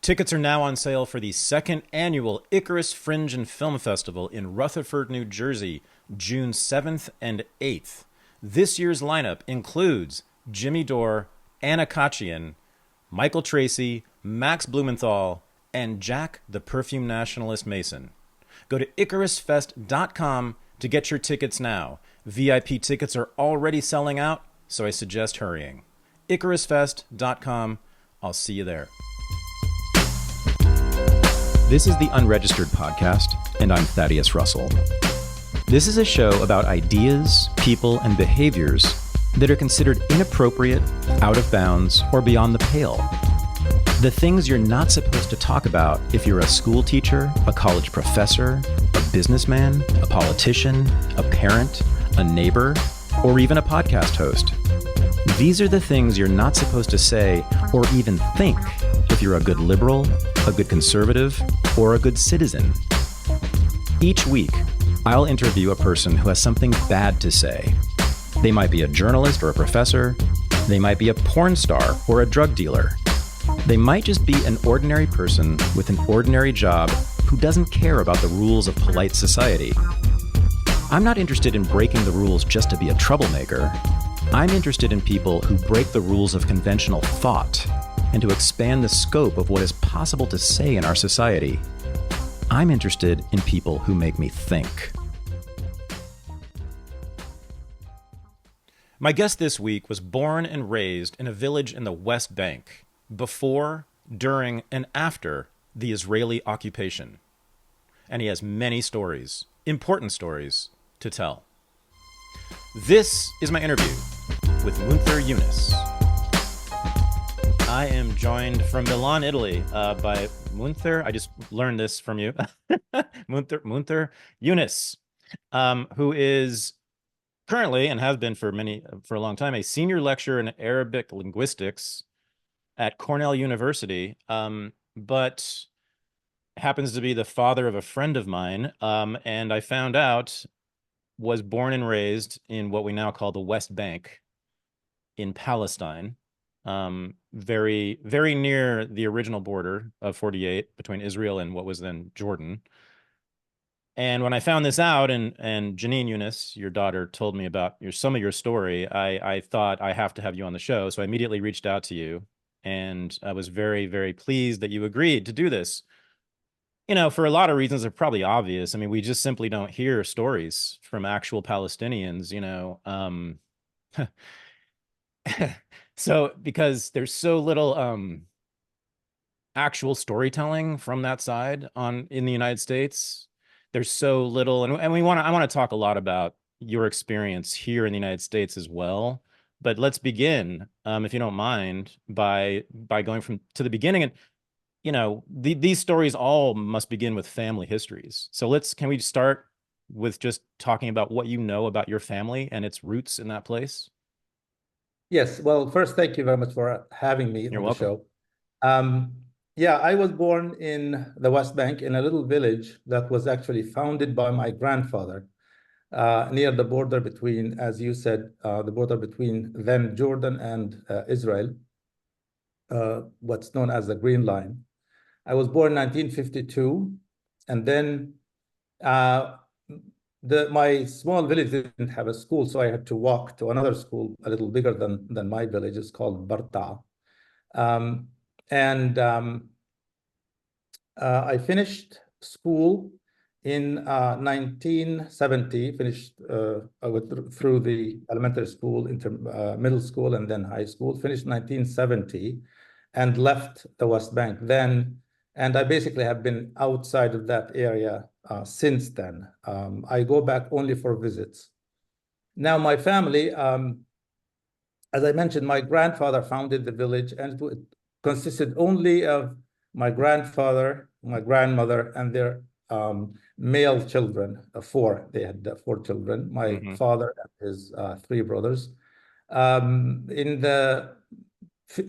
Tickets are now on sale for the second annual ICARUS Fringe and Film Festival in Rutherford, New Jersey, June 7th and 8th. This year's lineup includes Jimmy Dore, Anna Khachiyan, Michael Tracy, Max Blumenthal, and Jack the Perfume Nationalist Mason. Go to ICARUSFest.com to get your tickets now. VIP tickets are already selling out, so I suggest hurrying. ICARUSFest.com. I'll see you there. This is the Unregistered podcast, and I'm Thaddeus Russell. This is a show about ideas, people, and behaviors that are considered inappropriate, out of bounds, or beyond the pale. The things you're not supposed to talk about if you're a school teacher, a college professor, a businessman, a politician, a parent, a neighbor, or even a podcast host. These are the things you're not supposed to say or even think if you're a good liberal, a good conservative, or a good citizen. Each week, I'll interview a person who has something bad to say. They might be a journalist or a professor. They might be a porn star or a drug dealer. They might just be an ordinary person with an ordinary job who doesn't care about the rules of polite society. I'm not interested in breaking the rules just to be a troublemaker. I'm interested in people who break the rules of conventional thought and to expand the scope of what is possible to say in our society. I'm interested in people who make me think. My guest this week was born and raised in a village in the West Bank before, during, and after the Israeli occupation. And he has many stories, important stories, to tell. This is my interview with Munther Younes. I am joined from Milan, Italy, by Munther. I just learned this from you. Munther Younes, who is currently, and has been for a long time, a senior lecturer in Arabic linguistics at Cornell University, but happens to be the father of a friend of mine, and I found out was born and raised in what we now call the West Bank in Palestine, very, very near the original border of 48 between Israel and what was then Jordan. And when I found this out, and Janine Younes, your daughter, told me about some of your story, I thought I have to have you on the show. So I immediately reached out to you, and I was very, very pleased that you agreed to do this. You know, for a lot of reasons, they're probably obvious. I mean, we just simply don't hear stories from actual Palestinians, you know. So because there's so little actual storytelling from that side in the United States, there's so little, and I want to talk a lot about your experience here in the United States as well. But let's begin, if you don't mind, by going to the beginning. And you know, these stories all must begin with family histories. So can we start with just talking about what you know about your family and its roots in that place? Yes. Well, first, thank you very much for having me You're on the welcome. show. Yeah, I was born in the West Bank in a little village that was actually founded by my grandfather near the border between, as you said, the border between then Jordan and Israel, what's known as the Green Line. I was born in 1952, and then my small village didn't have a school, so I had to walk to another school a little bigger than my village. It's called Barta. I finished school in 1970, finished through the elementary school, middle school, and then high school, finished in 1970, and left the West Bank then. And I basically have been outside of that area since then. I go back only for visits. Now, my family, as I mentioned, my grandfather founded the village, and it consisted only of my grandfather, my grandmother, and their male children, four. They had four children, my father and his three brothers. In the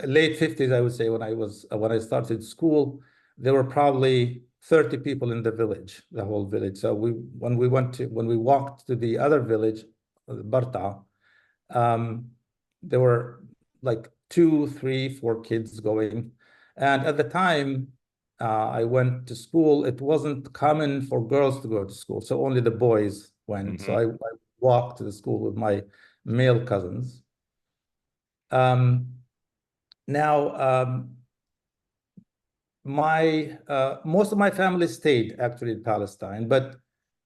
late 50s, I would say, when I started school, there were probably 30 people in the village, the whole village. So when we walked to the other village, Barta, there were like 2, 3, 4 kids going. And at the time, I went to school. It wasn't common for girls to go to school, so only the boys went. So I walked to the school with my male cousins. Now, most of my family stayed actually in Palestine, but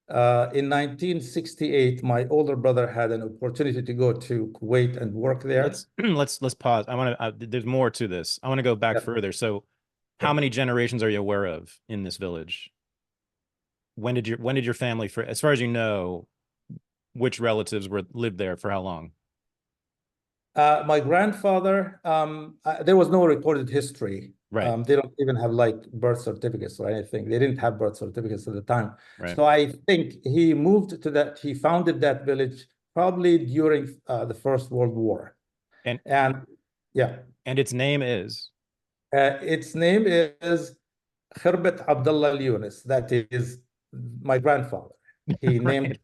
in 1968, my older brother had an opportunity to go to Kuwait and work there. Let's pause. I want to. There's more to this. I want to go back further. So, how many generations are you aware of in this village? When did your family, for as far as you know, which relatives lived there for how long? My grandfather, there was no recorded history. Right. They don't even have like birth certificates or anything. They didn't have birth certificates at the time. Right. So I think he moved to that, he founded that village probably during the First World War. And yeah. And its name is? Its name is Khirbet Abdullah Younes. That is my grandfather. He named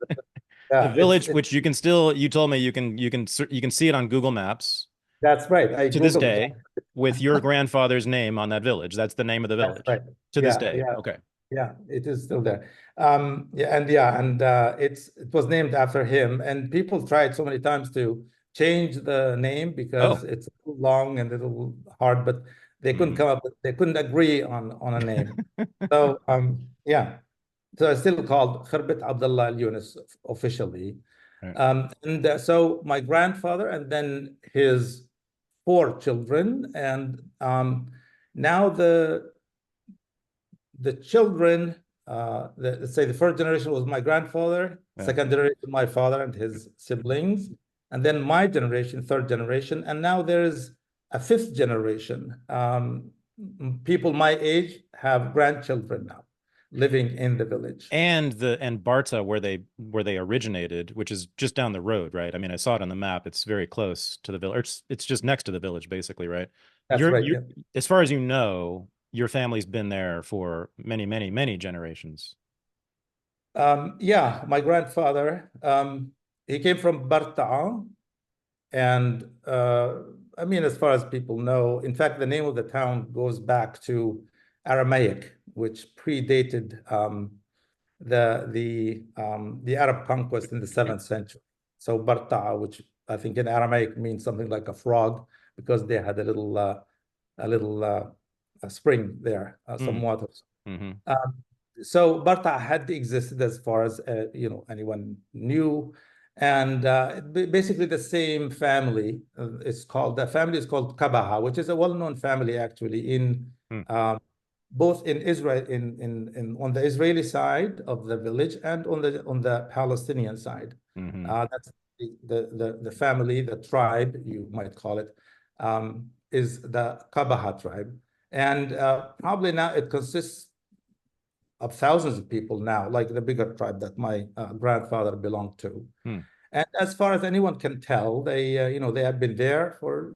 the village, which you can still, you told me you can see it on Google Maps. That's right. To this day, with your grandfather's name on that village. That's the name of the village. That's right. To this day. Yeah. Okay. Yeah, it is still there. It was named after him. And people tried so many times to change the name because it's long and a little hard, but they couldn't come up with, they couldn't agree on a name. So yeah. So it's still called Khirbet Abdullah Younes officially. Right. So my grandfather and then his 4 children, and now the children, let's say the first generation was my grandfather, second generation my father and his siblings, and then my generation, third generation, and now there is a 5th generation. People my age have grandchildren now living in the village. And Barta, where they originated, which is just down the road, right? I mean, I saw it on the map. It's very close to the village. It's just next to the village, basically, right? That's right. As far as you know, your family's been there for many, many, many generations. Yeah, my grandfather, he came from Barta, and I mean, as far as people know, in fact, the name of the town goes back to Aramaic, which predated the Arab conquest in the 7th century. So Barta, which I think in Aramaic means something like a frog, because they had a little spring there, some water. So Barta had existed as far as anyone knew, and basically the same family. The family is called Kabaha, which is a well-known family actually in both in Israel, on the Israeli side of the village and on the Palestinian side. That's the family, the tribe, you might call it, is the Kabaha tribe. And probably now it consists of thousands of people now, like the bigger tribe that my grandfather belonged to. And as far as anyone can tell, they have been there for,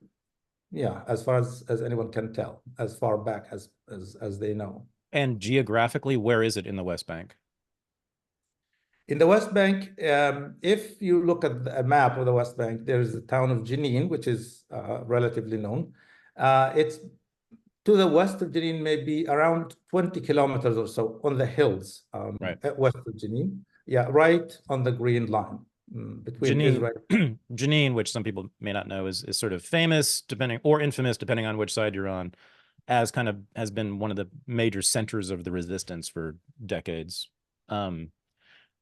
as far as anyone can tell, as far back as they know. And geographically, where is it in the West Bank? In the West Bank, if you look at a map of the West Bank, there is the town of Jenin, which is relatively known. It's to the west of Jenin, maybe around 20 kilometers or so on the hills, west of Jenin. Yeah, right on the green line between Jenin, Israel. Jenin, which some people may not know, is sort of famous, or infamous, depending on which side you're on, as kind of has been one of the major centers of the resistance for decades.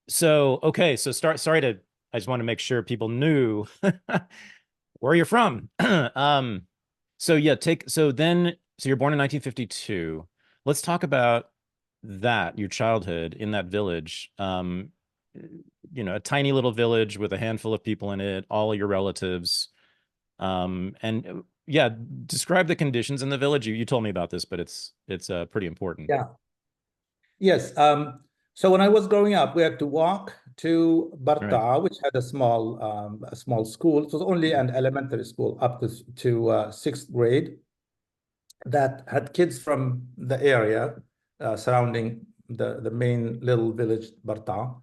So I just want to make sure people knew where you're from. So you're born in 1952. Let's talk about that, your childhood in that village. A tiny little village with a handful of people in it, all your relatives. Describe the conditions in the village. You told me about this, but it's pretty important. Yeah. Yes. So when I was growing up, we had to walk to Barta, which had a small school. It was only an elementary school up to 6th grade that had kids from the area surrounding the main little village, Barta.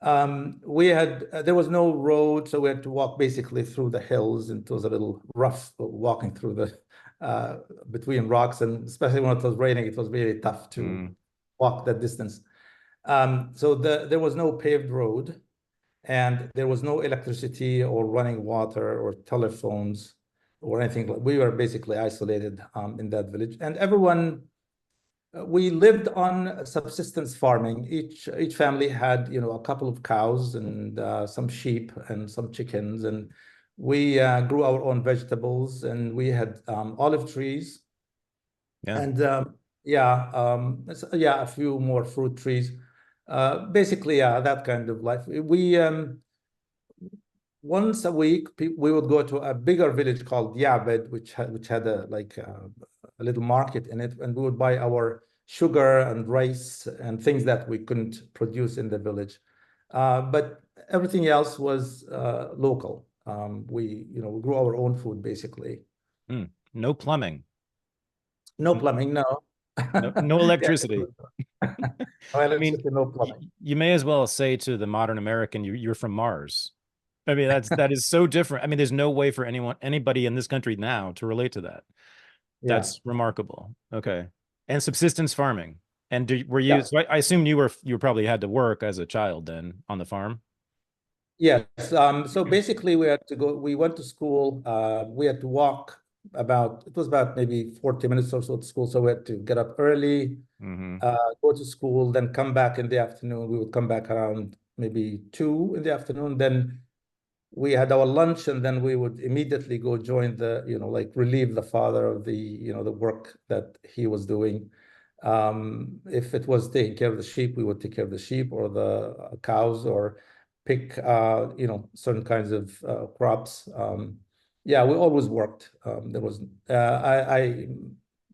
There was no road, so we had to walk basically through the hills, and it was a little rough walking through between rocks, and especially when it was raining, it was really tough to walk that distance. So there was no paved road, and there was no electricity or running water or telephones or anything. We were basically isolated in that village, and everyone. We lived on subsistence farming. Each family had, a couple of cows and some sheep and some chickens, and we grew our own vegetables, and we had olive trees, and a few more fruit trees. Basically, that kind of life. We once a week we would go to a bigger village called Yabed, which had a little market in it, and we would buy our sugar and rice and things that we couldn't produce in the village. But everything else was local. We grew our own food basically. No plumbing. No plumbing, no. No electricity. No electricity, no plumbing. You may as well say to the modern American, you're from Mars. I mean, that is so different. I mean, there's no way for anybody in this country now to relate to that. That's remarkable. Okay. And subsistence farming. And were you? So I assume you probably had to work as a child then on the farm. Yes. So basically, we had to go. We went to school. We had to walk it was about maybe 40 minutes or so to school. So we had to get up early, go to school, then come back in the afternoon. We would come back around maybe 2 in the afternoon. Then we had our lunch, and then we would immediately go join relieve the father of the work that he was doing. If it was taking care of the sheep, we would take care of the sheep or the cows, or pick certain kinds of crops. We always worked. There was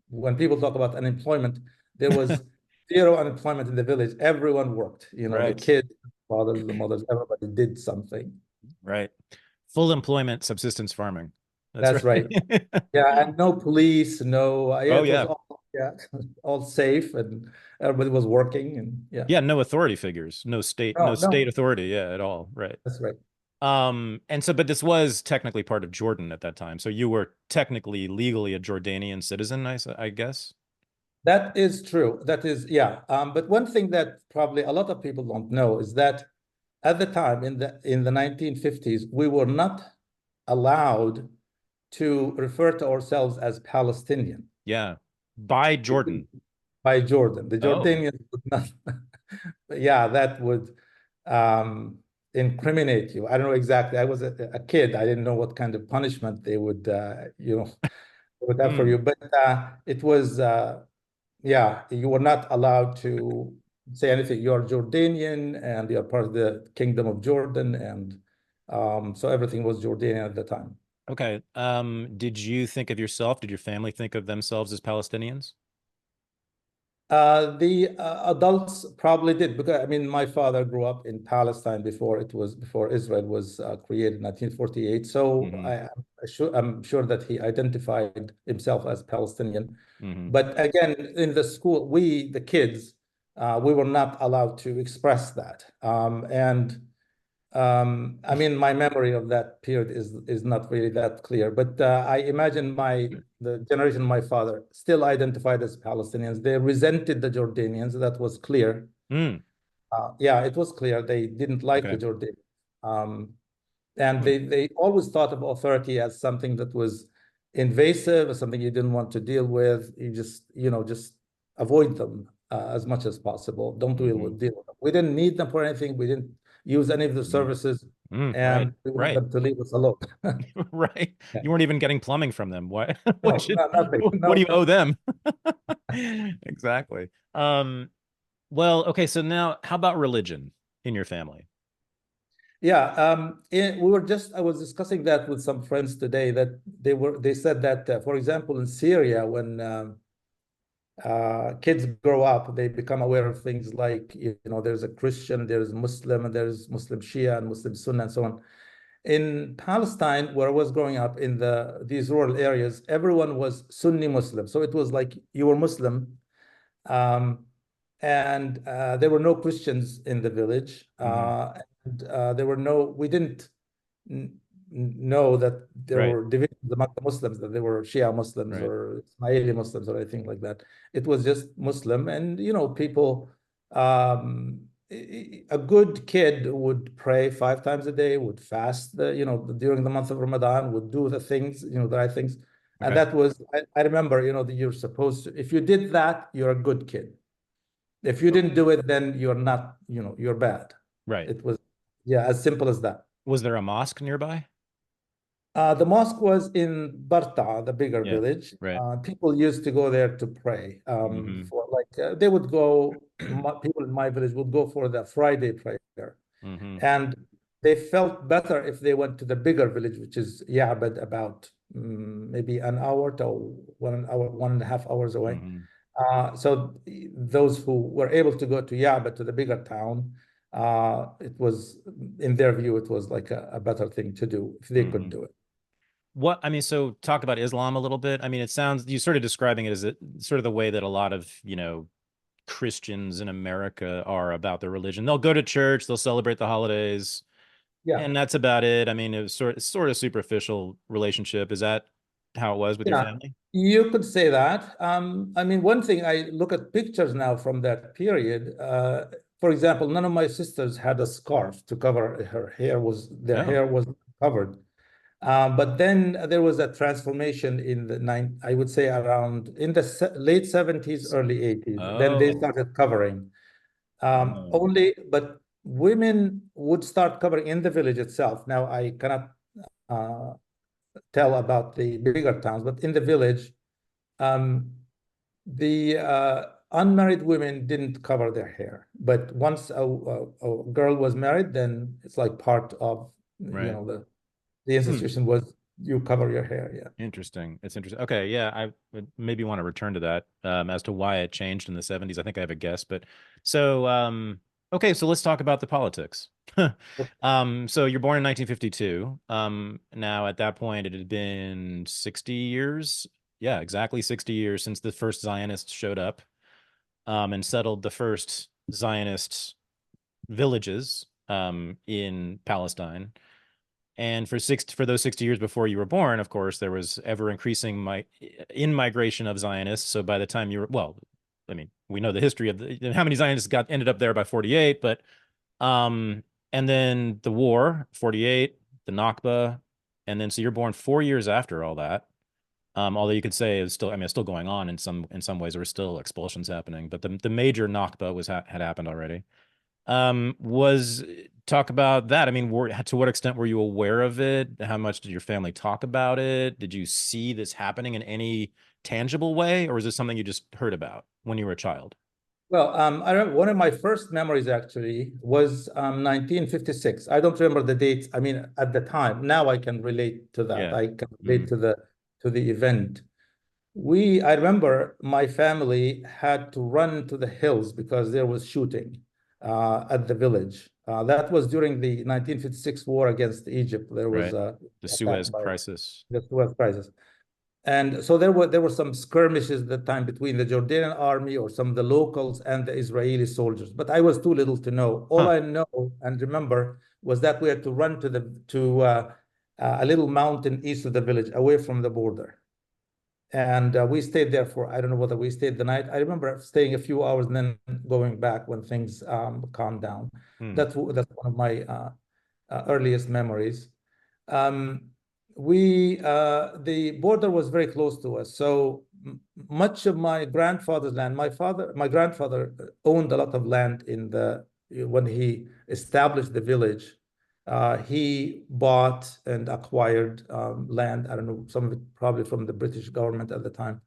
when people talk about unemployment, there was zero unemployment in the village. Everyone worked. Right. The kids, the fathers, the mothers, everybody did something. Right. Full employment, subsistence farming. That's right. And no police, no. All safe, and everybody was working, and no authority figures, no state authority, at all. Right. That's right. But this was technically part of Jordan at that time, so you were technically legally a Jordanian citizen, I guess. That is true. That is, but one thing that probably a lot of people don't know is that at the time, in the 1950s, we were not allowed to refer to ourselves as Palestinian. Yeah, by Jordan. By Jordan. The Jordanians would not. That would incriminate you. I don't know exactly. I was a kid. I didn't know what kind of punishment they would, would have for you. But it was, you were not allowed to say anything. You're Jordanian, and you're part of the Kingdom of Jordan, and so everything was Jordanian at the time. Okay. Did you think of yourself? Did your family think of themselves as Palestinians? The adults probably did, because my father grew up in Palestine before Israel was created in 1948. So I'm sure that he identified himself as Palestinian. But again, in the school, the kids, we were not allowed to express that. My memory of that period is not really that clear, but I imagine the generation of my father still identified as Palestinians. They resented the Jordanians. That was clear. It was clear. They didn't like the Jordanians. And they always thought of authority as something that was invasive, as something you didn't want to deal with. You just avoid them as much as possible. Don't deal with them. We didn't need them for anything. We didn't use any of the services, and we want them to leave us alone. Right. You weren't even getting plumbing from them. What what do you owe them? Exactly. Well, okay, so now how about religion in your family? I was discussing that with some friends today, that they said that, for example, in Syria, when kids grow up, they become aware of things like, there's a Christian, there's Muslim, and there's Muslim Shia and Muslim Sunni, and so on. In Palestine, where I was growing up in these rural areas, everyone was Sunni Muslim. So it was like you were Muslim, and there were no Christians in the village. We didn't know that there Right. were divisions among the Muslims, that there were Shia Muslims Right. or Ismaili Muslims or anything like that. It was just Muslim, and people. A good kid would pray 5 times a day, would fast during the month of Ramadan, would do the things, the right things. And Okay. that was, I remember, that you're supposed to, if you did that, you're a good kid. If you didn't do it, then you're not, you're bad. Right. It was, yeah, as simple as that. Was there a mosque nearby? The mosque was in Barta, the bigger Yeah. village. Right. People used to go there to pray. Mm-hmm. For like they would go. People in my village would go for the Friday prayer, Mm-hmm. and they felt better if they went to the bigger village, which is Ya'bad, about maybe an hour to 1 hour, 1.5 hours away. Mm-hmm. So those who were able to go to Ya'bad, to the bigger town, it was, in their view, it was like a better thing to do if they could Mm-hmm. do it. What, I mean, so talk about Islam a little bit. I mean, it sounds, you sort of describing it as sort of the way that a lot of, Christians in America are about their religion. They'll go to church, they'll celebrate the holidays, Yeah, and that's about it. I mean, it was sort of superficial relationship. Is that how it was with your yeah, family? you could say that. I mean, one thing, I look at pictures now from that period. For example, none of my sisters had a scarf to cover their Oh. hair was covered. But then there was a transformation in I would say around in the late 70s, early 80s. Then they Oh. started covering. Oh. But women would start covering in the village itself. Now, I cannot uh, tell about the bigger towns, but in the village, um, the unmarried women didn't cover their hair. But once a girl was married, then it's like part of, Right. the Hmm. institution was you cover your hair. Yeah. Interesting. It's interesting. Okay, yeah, I would maybe want to return to that as to why it changed in the 70s. I think I have a guess, but so okay, so let's talk about the politics. So you're born in 1952. Now at that point it had been 60 years. Yeah, exactly 60 years since the first Zionists showed up and settled the first Zionist villages in Palestine. And for those 60 years before you were born, of course, there was ever increasing in-migration of Zionists. So by the time you were, well, I mean, we know the history of how many Zionists ended up there by 48, but and then the war, 48, the Nakba, and then so you're born 4 years after all that. Although you could say it's still, I mean, it's still going on in some ways. There were still expulsions happening, but the major Nakba had happened already. Was talk about that. I mean, to what extent were you aware of it? How much did your family talk about it? Did you see this happening in any tangible way, or is this something you just heard about when you were a child? Well, I remember one of my first memories actually was 1956. I don't remember the dates. I mean, at the time. Now I can relate to that. Yeah. I can relate Mm. to the event. I remember my family had to run to the hills because there was shooting at the village. That was during the 1956 war against Egypt. There was Right. a The attack Suez by Crisis. the Suez Crisis. And so there were some skirmishes at the time between the Jordanian army or some of the locals and the Israeli soldiers. But I was too little to know. All Huh. I know and remember was that we had to run to a little mountain east of the village, away from the border. And we stayed there for, I don't know whether we stayed the night. I remember staying a few hours and then going back when things calmed down. Hmm. That's one of my earliest memories. Um, the border was very close to us, so much of my grandfather's land. My grandfather owned a lot of land when he established the village. He bought and acquired land. I don't know, some of it probably from the British government at the time.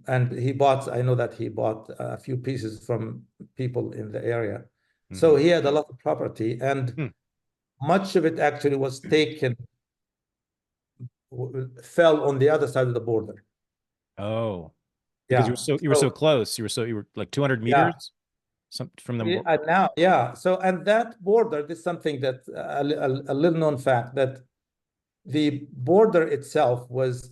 And I know that he bought a few pieces from people in the area. So Mm-hmm. he had a lot of property, and Hmm. much of it actually was taken, fell on the other side of the border. Oh, because Yeah. you were so close. You were like 200 Yeah. meters from the. And now, yeah. So, and that border, this is something that a little known fact, that the border itself was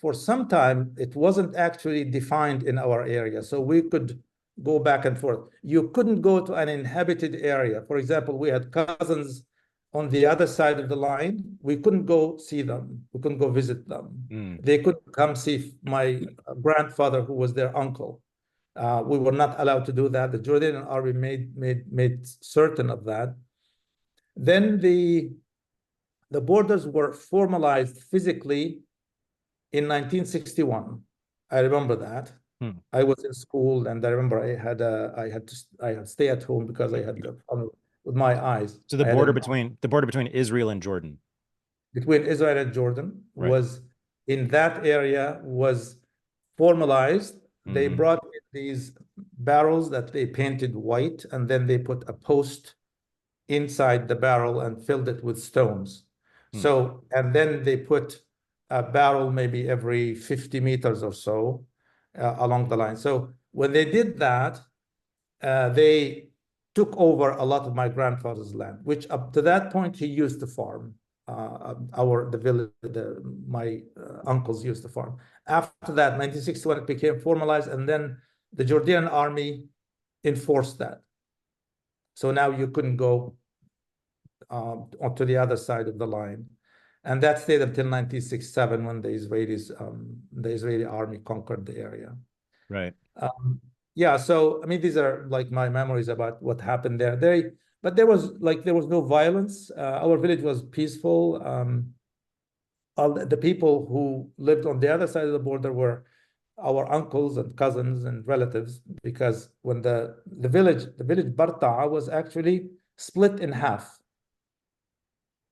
for some time, it wasn't actually defined in our area. So we could go back and forth. You couldn't go to an inhabited area. For example, we had cousins on the other side of the line. We couldn't go see them. We couldn't go visit them. They couldn't come see my grandfather, who was their uncle. We were not allowed to do that. The Jordanian army made certain of that. Then the borders were formalized physically in 1961. I remember that. I was in school, and I remember I had to stay at home because I had the problem with my eyes. So the border between Israel and Jordan. Between Israel and Jordan was in that area was formalized. They brought in these barrels that they painted white, and then they put a post inside the barrel and filled it with stones. So, and then they put a barrel maybe every 50 meters or so along the line. So when they did that, they took over a lot of my grandfather's land, which up to that point he used to farm. My uncles used to farm. After that, 1961, it became formalized, and then the Jordanian army enforced that. So now you couldn't go onto the other side of the line. And that stayed until 1967, when the Israeli army conquered the area. Right. Yeah, so I mean, these are like my memories about what happened there. But there was no violence. Our village was peaceful. All the people who lived on the other side of the border were our uncles and cousins and relatives, because when the village Barta'a was actually split in half.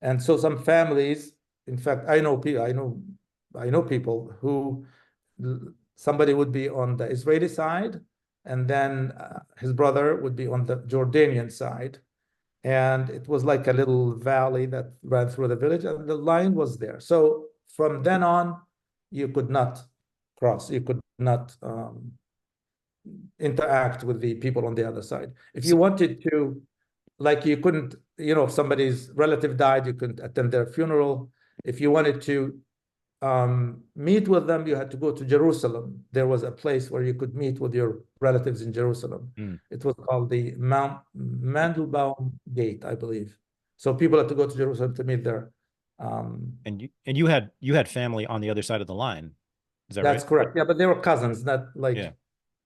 And so some families, in fact, I know people who somebody would be on the Israeli side, and then his brother would be on the Jordanian side. And it was like a little valley that ran through the village, and the line was there. So from then on, you could not cross. You could not interact with the people on the other side. If you wanted to, like, you couldn't, if somebody's relative died, you couldn't attend their funeral. If you wanted to meet with them, you had to go to Jerusalem. There was a place where you could meet with your relatives in Jerusalem. It was called the Mandelbaum Gate, I believe. So people had to go to Jerusalem to meet their. And you had family on the other side of the line. Is that right? That's correct. Yeah, but they were cousins, not like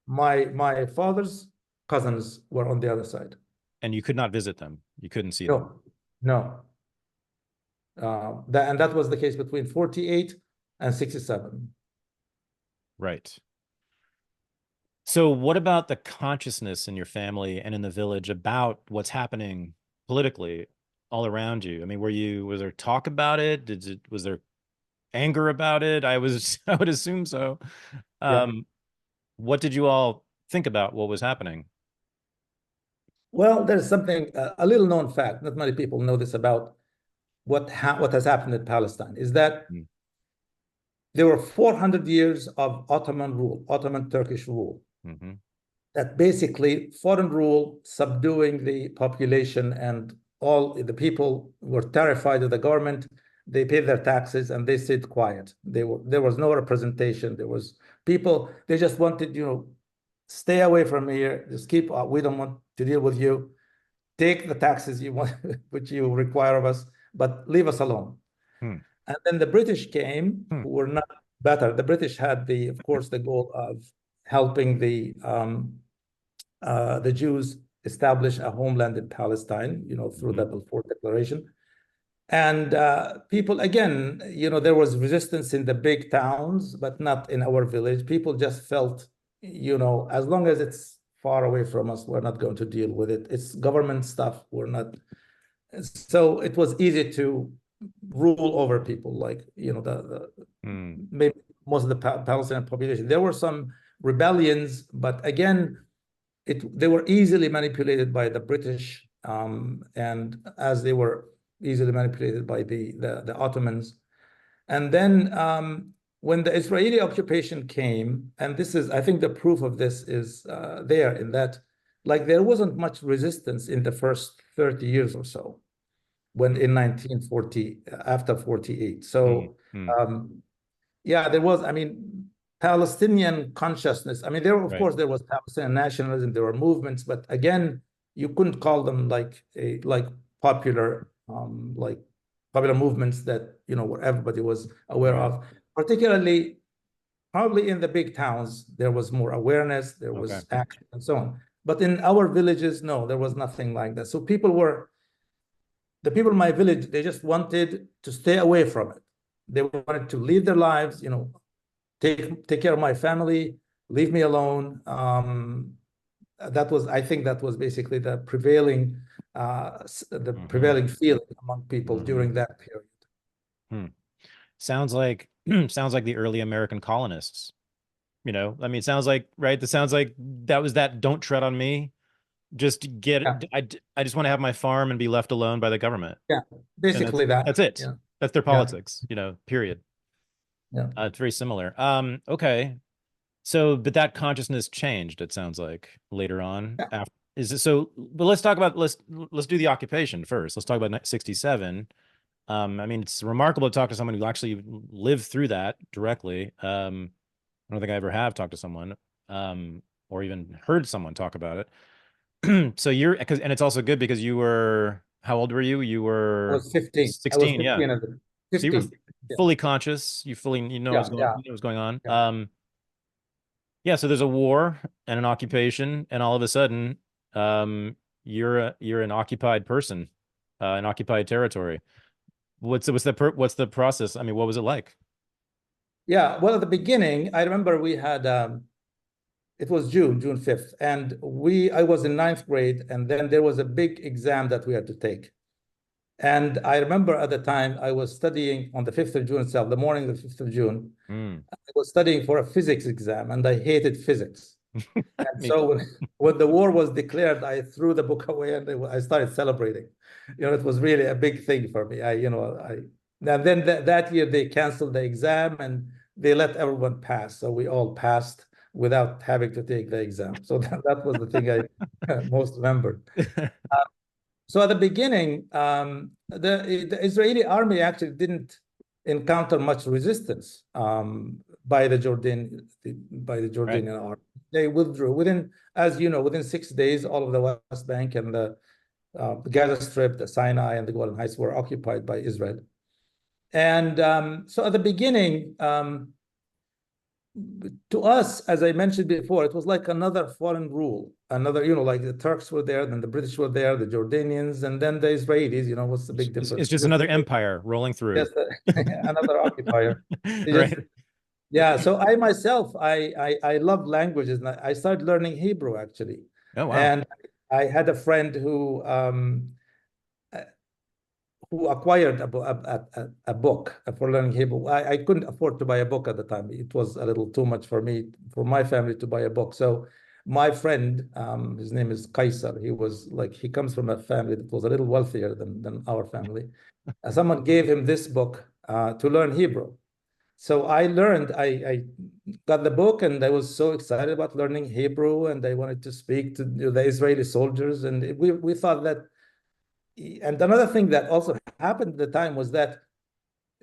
my father's cousins were on the other side. And you could not visit them. You couldn't see them. No. And that was the case between 48 and 67. Right. So what about the consciousness in your family and in the village about what's happening politically all around you? I mean, was there talk about it? Was there anger about it? I would assume so. What did you all think about what was happening? Well, there's something, a little known fact, not many people know this about what has happened in Palestine, is that there were 400 years of Ottoman Turkish rule. That basically foreign rule, subduing the population, and all the people were terrified of the government. They paid their taxes and they stayed quiet. There was no representation. There was people, they just wanted, stay away from here, just keep, we don't want to deal with you. Take the taxes you want, which you require of us, but leave us alone. And then the British came, who were not better. The British had of course, the goal of helping the Jews establish a homeland in Palestine, through the Balfour Declaration. And people, again, there was resistance in the big towns, but not in our village. People just felt, as long as it's far away from us, we're not going to deal with it. It's government stuff. We're not. So it was easy to rule over people, like, maybe most of the Palestinian population. There were some rebellions, but again, they were easily manipulated by the British, and as they were easily manipulated by the Ottomans. And then when the Israeli occupation came, and this is, I think the proof of this is there, in that, like, there wasn't much resistance in the first 30 years or so, when in 1940, after 48. So yeah, there was, Palestinian consciousness. Of course, there was Palestinian nationalism, there were movements, but again, you couldn't call them like popular like popular movements that, where everybody was aware of, particularly probably in the big towns, there was more awareness, there was action and so on. But in our villages, no, there was nothing like that. So the people in my village, they just wanted to stay away from it. They wanted to lead their lives, take care of my family, leave me alone. I think that was basically the prevailing feeling among people during that period. Sounds like the early American colonists. It sounds like, right? That sounds like that was that don't tread on me. Just get it. I just want to have my farm and be left alone by the government. Yeah, basically that's it. Yeah. That's their politics, period. Yeah. It's very similar. Okay. So, but that consciousness changed, it sounds like, later on. Yeah. But let's talk about, let's do the occupation first. Let's talk about 67. It's remarkable to talk to someone who actually lived through that directly. I don't think I ever have talked to someone, or even heard someone talk about it. So and it's also good because you were, how old were you? You were I was 15. 16, yeah. 15. So you were fully conscious. You know what was going on. Yeah. So there's a war and an occupation, and all of a sudden, you're an occupied person, an occupied territory. What's the process? What was it like? Yeah. Well, at the beginning, I remember we had it was June 5th, and I was in 9th grade, and then there was a big exam that we had to take. And I remember at the time I was studying on the 5th of June itself, the morning of the 5th of June. I was studying for a physics exam, and I hated physics. And so when the war was declared, I threw the book away and I started celebrating. It was really a big thing for me. And then that year they canceled the exam and they let everyone pass. So we all passed without having to take the exam. So that was the thing I most remembered. So at the beginning, the Israeli army actually didn't encounter much resistance by the Jordanian army. They withdrew within 6 days. All of the West Bank and the Gaza Strip, the Sinai, and the Golan Heights were occupied by Israel. And so at the beginning, to us, as I mentioned before, it was like another foreign rule. Another, like the Turks were there, then the British were there, the Jordanians, and then the Israelis. What's the big difference? It's just another empire rolling through. Yes, another occupier. Right. Yeah. So I myself, I love languages, and I started learning Hebrew actually. Oh wow. And I had a friend who acquired a book for learning Hebrew. I couldn't afford to buy a book at the time. It was a little too much for my family to buy a book. So my friend, his name is Kaisar. He comes from a family that was a little wealthier than our family. Someone gave him this book to learn Hebrew. So I got the book, and I was so excited about learning Hebrew, and I wanted to speak to the Israeli soldiers. And we thought that. And another thing that also happened at the time was that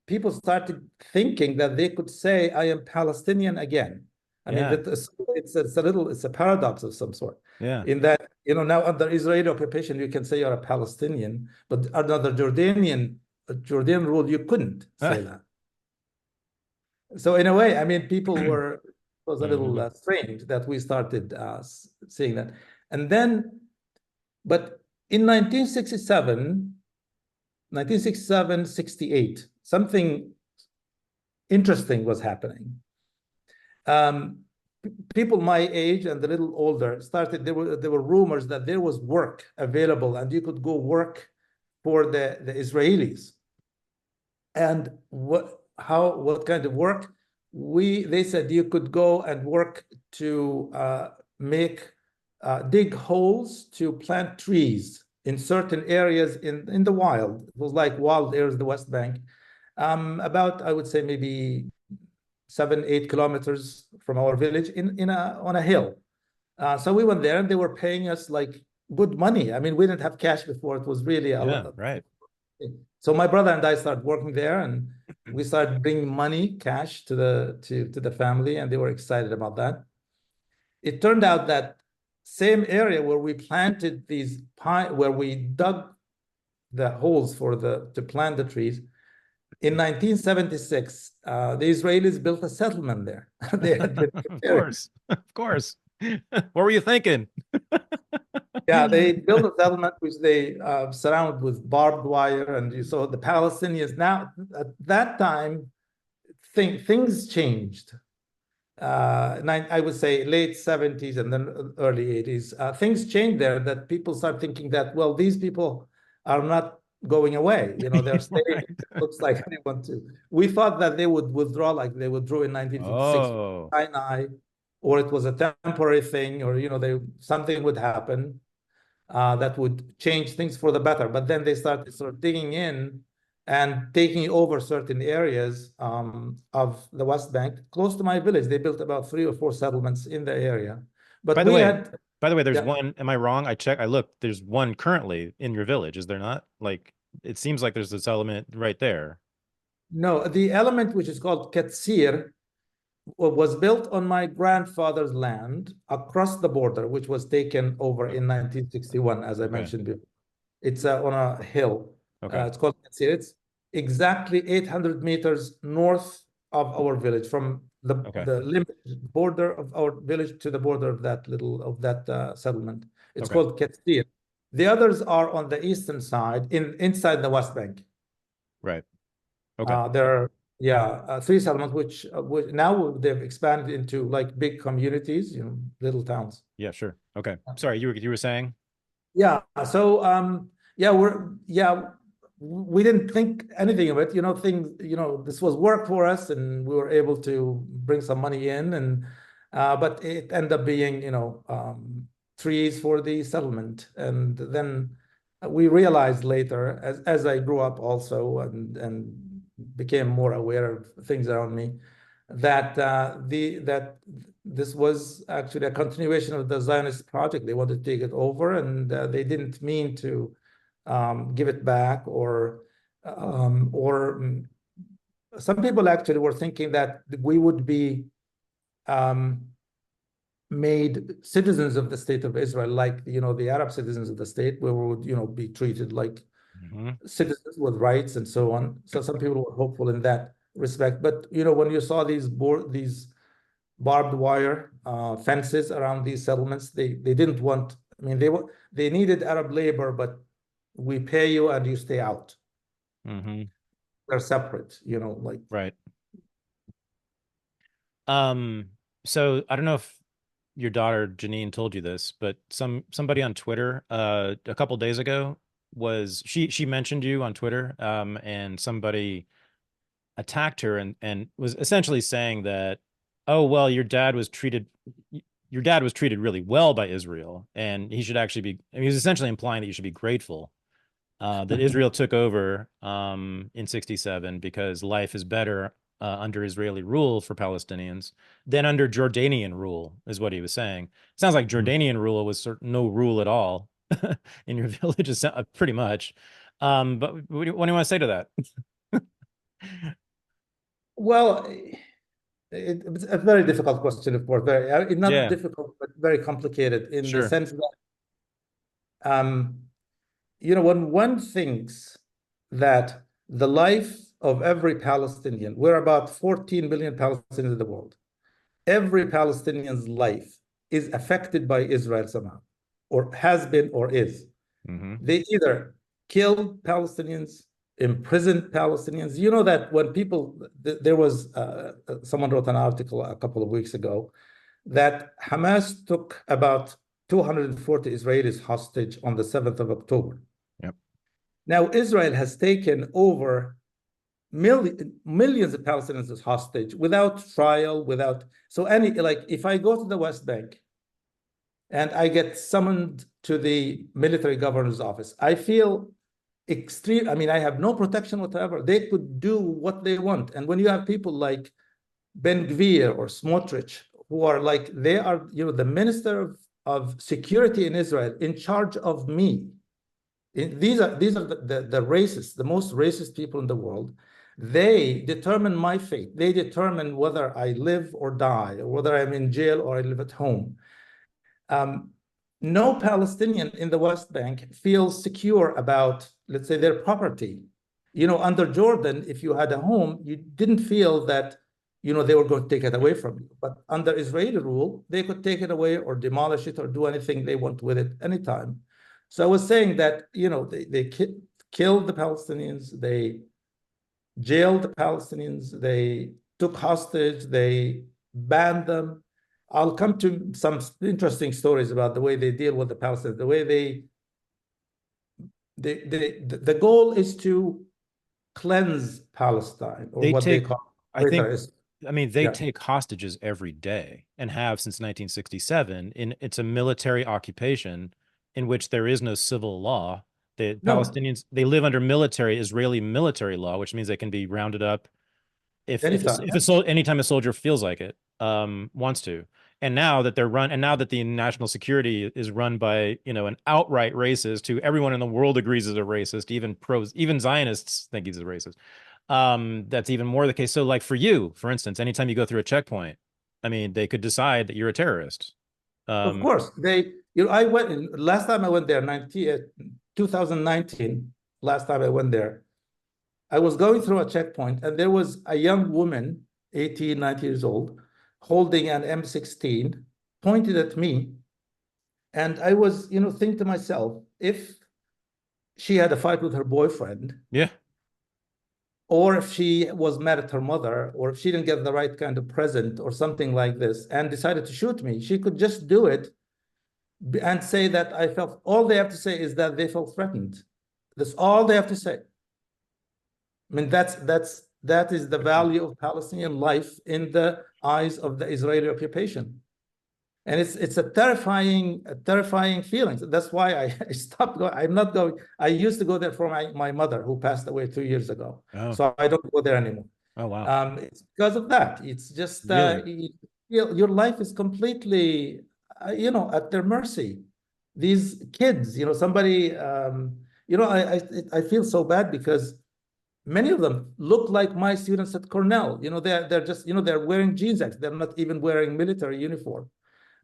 people started thinking that they could say, I am Palestinian again. It's a paradox of some sort. Yeah. In that, now under Israeli occupation, you can say you're a Palestinian, but under Jordanian rule, you couldn't say that. So in a way, people it was a little strange that we started seeing that. And then, but in 1967, 68, something interesting was happening. People my age and a little older there were rumors that there was work available and you could go work for the Israelis. And what kind of work? They said you could go and work to dig holes to plant trees in certain areas in the wild. It was like wild areas, the West Bank, about, I would say, maybe 7-8 kilometers from our village on a hill. So we went there and they were paying us like good money. We didn't have cash before. It was really a lot. Right. So my brother and I started working there, and we started bringing money, cash to the family, and they were excited about that. It turned out that same area where we planted these where we dug the holes to plant the trees. In 1976, the Israelis built a settlement there. They had been preparing. Of course. What were you thinking? Yeah, they built a settlement which they surrounded with barbed wire, and you saw the Palestinians. Now, at that time, things changed. I would say late 70s and then early 80s. Things changed there that people start thinking that, well, these people are not going away. You know, they're staying. Right. It looks like they want to. We thought that they would withdraw like they withdrew in 1956 Oh, Sinai, or it was a temporary thing, or, you know, something would happen that would change things for the better. But then they started sort of digging in and taking over certain areas of the West Bank. Close to my village, they built about 3 or 4 settlements in the area. But by the way, there's yeah. one. Am I wrong? I looked. There's one currently in your village. Is there not? Like, it seems like there's a settlement right there. No, the element which is called Katsir was built on my grandfather's land across the border, which was taken over in 1961, as I mentioned before. It's on a hill. Okay. It's called Katsir. It's exactly 800 meters north of our village, from the limit border of our village to the border of that settlement. It's called Katsir. The others are on the eastern side, inside the West Bank. Right. Okay. There are 3 settlements, which now they've expanded into like big communities, you know, little towns. Yeah, sure. Okay. Sorry, you were saying? Yeah. So we didn't think anything of it. You know, this was work for us, and we were able to bring some money in, and but it ended up being, you know, trees for the settlement. And then we realized later, as I grew up also and became more aware of things around me, that this was actually a continuation of the Zionist project. They wanted to take it over, and they didn't mean to give it back, or some people actually were thinking that we would be made citizens of the state of Israel, like, you know, the Arab citizens of the state, where we would, you know, be treated like citizens with rights and so on. So some people were hopeful in that respect. But, you know, when you saw these barbed wire fences around these settlements, they didn't want. I mean, they needed Arab labor, but we pay you and you stay out. They're separate, you know, like. Right. So I don't know if your daughter Janine told you this, but somebody on Twitter a couple days ago she mentioned you on Twitter, and somebody attacked her and was essentially saying that, oh, well, your dad was treated really well by Israel, and he should actually be. I mean, he was essentially implying that you should be grateful that Israel took over in 67, because life is better under Israeli rule for Palestinians than under Jordanian rule, is what he was saying. Sounds like Jordanian rule was no rule at all in your village, pretty much. But what do you want to say to that? Well, it's a very difficult question, of course. Not difficult, but very complicated in the sense that, you know, when one thinks that the life of every Palestinian, we're about 14 million Palestinians in the world, every Palestinian's life is affected by Israel somehow, or has been, or is. They either killed Palestinians, imprisoned Palestinians. You know that when people, there was, someone wrote an article a couple of weeks ago that Hamas took about 240 Israelis hostage on the 7th of October. Yep. Now, Israel has taken over millions of Palestinians as hostage without trial, so if I go to the West Bank and I get summoned to the military governor's office, I feel extreme. I mean, I have no protection whatsoever. They could do what they want. And when you have people like Ben Gvir or Smotrich, who are like, they are, you know, the minister of security in Israel, in charge of me. These are the racists, the most racist people in the world. They determine my fate. They determine whether I live or die, or whether I'm in jail or I live at home. no Palestinian in the West Bank feels secure about, let's say, their property. Under Jordan, if you had a home, you didn't feel that, they were going to take it away from you. But under Israeli rule, they could take it away or demolish it or do anything they want with it anytime. So I was saying that, they killed the Palestinians, they jailed the Palestinians, they took hostage, they banned them. I'll come to some interesting stories about the way they deal with the Palestinians, the way the goal is to cleanse Palestine, or what they call I think, they yeah. take hostages every day and have since 1967. It's a military occupation in which there is no civil law. The Palestinians, they live under Israeli military law, which means they can be rounded up anytime a soldier feels like it, wants to. And now that the national security is run by, an outright racist who everyone in the world agrees is a racist, even Zionists think he's a racist. That's even more the case. So like for you, for instance, anytime you go through a checkpoint, they could decide that you're a terrorist. Of course, I went last time I went there, 2019. Last time I went there, I was going through a checkpoint, and there was a young woman, 18, 19 years old, holding an M16, pointed at me. And I was, thinking to myself, if she had a fight with her boyfriend, yeah, or if she was mad at her mother, or if she didn't get the right kind of present or something like this, and decided to shoot me, she could just do it and say that all they have to say is that they felt threatened. That's all they have to say. That is the value of Palestinian life in the eyes of the Israeli occupation. And it's a terrifying feeling. That's why I stopped going. I'm not going. I used to go there for my mother, who passed away 2 years ago. Oh. So I don't go there anymore. Oh, wow. It's because of that. It's just really? your life is completely, at their mercy. These kids, somebody, I feel so bad because many of them look like my students at Cornell. They're just, they're wearing jeans. They're not even wearing military uniform.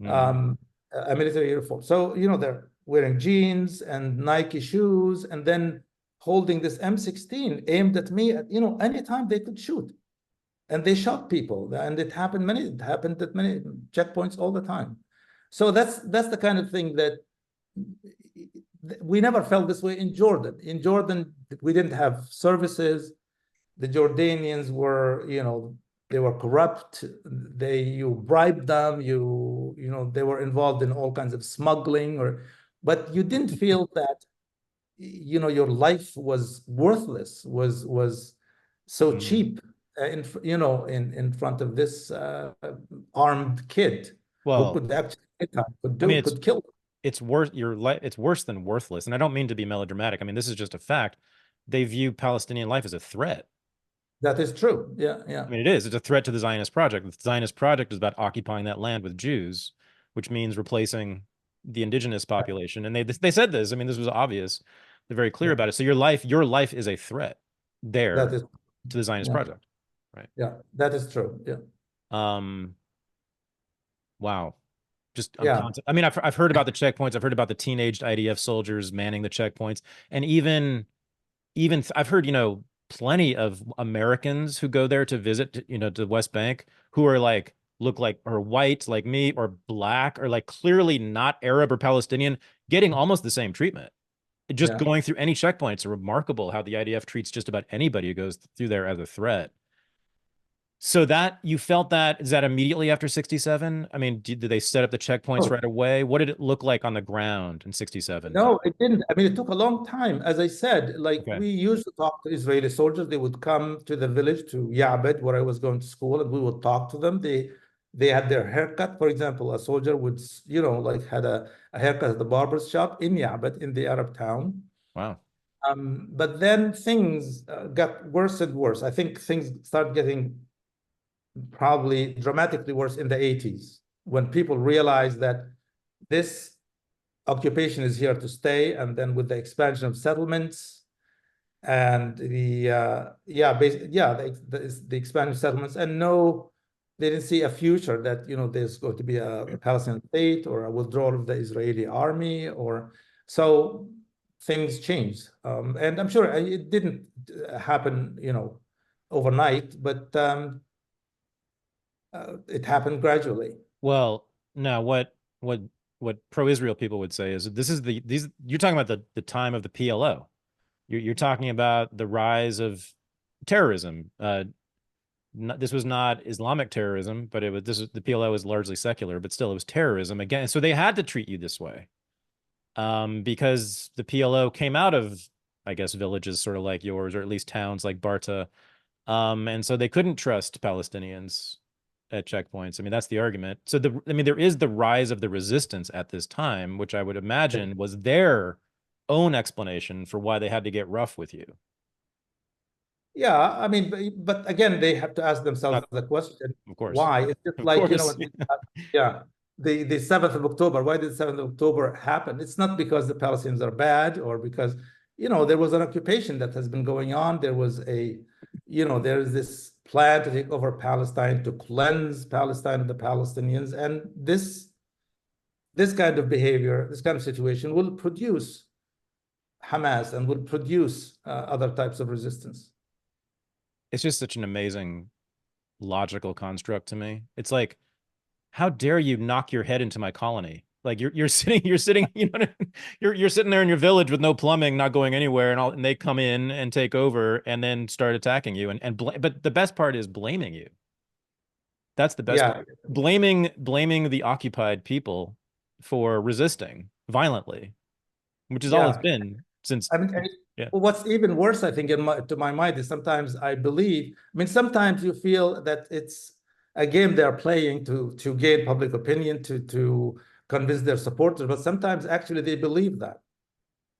A military uniform. So, they're wearing jeans and Nike shoes, and then holding this M16 aimed at me at, anytime they could shoot. And they shot people. And it happened at many checkpoints all the time. So that's the kind of thing that we never felt this way in Jordan. In Jordan, we didn't have services. The Jordanians were, they were corrupt. You bribed them. They were involved in all kinds of smuggling, but you didn't feel that, your life was worthless, was so cheap, in front of this armed kid who could actually could kill them. It's worse. It's worse than worthless, and I don't mean to be melodramatic. This is just a fact. They view Palestinian life as a threat. That is true. Yeah, yeah. It is. It's a threat to the Zionist project. The Zionist project is about occupying that land with Jews, which means replacing the indigenous population. And they said this. This was obvious. They're very clear about it. So your life is a threat there to the Zionist project, right? Yeah, that is true. Yeah. Wow. Just I've heard about the checkpoints. I've heard about the teenaged IDF soldiers manning the checkpoints, and even I've heard plenty of Americans who go there to visit, to the West Bank, who are look like or white like me, or black, or clearly not Arab or Palestinian, getting almost the same treatment. Just going through any checkpoint. It's remarkable how the IDF treats just about anybody who goes through there as a threat. So that you felt that, is that immediately after 67? Did they set up the checkpoints right away? What did it look like on the ground in 67? No, it didn't. It took a long time. As I said, we used to talk to Israeli soldiers. They would come to the village, to Ya'bed, where I was going to school, and we would talk to them. They had their haircut. For example, a soldier would, had a haircut at the barber's shop in Ya'bed, in the Arab town. Wow. But then things got worse and worse. I think things started getting probably dramatically worse in the 80s, when people realized that this occupation is here to stay. And then with the expansion of settlements and the expansion of settlements, and no they didn't see a future that, there's going to be a Palestinian state or a withdrawal of the Israeli army, or so things changed. And I'm sure it didn't happen, overnight, but it happened gradually. Well, no, what pro-Israel people would say is you're talking about the time of the PLO. You're talking about the rise of terrorism. This was not Islamic terrorism, but the PLO was largely secular, but still it was terrorism again. So they had to treat you this way, because the PLO came out of, I guess, villages sort of like yours, or at least towns like Barta, and so they couldn't trust Palestinians at checkpoints. I mean, that's the argument. So there is the rise of the resistance at this time, which I would imagine was their own explanation for why they had to get rough with you. Yeah, I mean, but again, they have to ask themselves the question, Of course. why? It's just Of like, course. Yeah, the 7th of October, why did 7th of October happen? It's not because the Palestinians are bad, or because, there was an occupation that has been going on. There was there's this plan to take over Palestine, to cleanse Palestine of the Palestinians. And this kind of behavior, this kind of situation will produce Hamas and will produce other types of resistance. It's just such an amazing logical construct to me. It's like, how dare you knock your head into my colony? Like you're sitting, you're sitting there in your village with no plumbing, not going anywhere, and they come in and take over and then start attacking you. But the best part is blaming you. That's the best part. Blaming the occupied people for resisting violently, which is all it's been since. Well, what's even worse, I think, to my mind, is sometimes sometimes you feel that it's a game they're playing to gain public opinion, to convince their supporters, but sometimes actually they believe that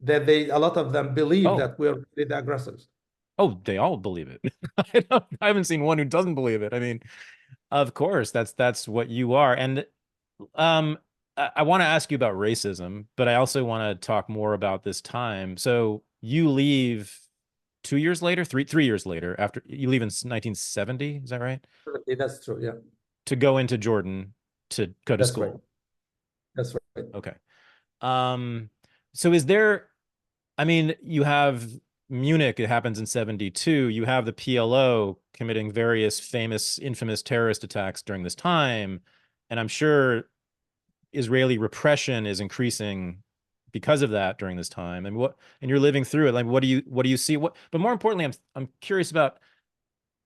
a lot of them believe that we're really the aggressors. Oh, they all believe it. I haven't seen one who doesn't believe it. I mean, of course, that's what you are. And I want to ask you about racism, but I also want to talk more about this time. So you leave 2 years later, three years later, after you leave in 1970, is that right? That's true, yeah. To go into Jordan to go to school. Right. That's right. Okay. So you have Munich, it happens in 72. You have the PLO committing various infamous terrorist attacks during this time. And I'm sure Israeli repression is increasing because of that during this time. And you're living through it. Like, what do you see? But more importantly, I'm curious about,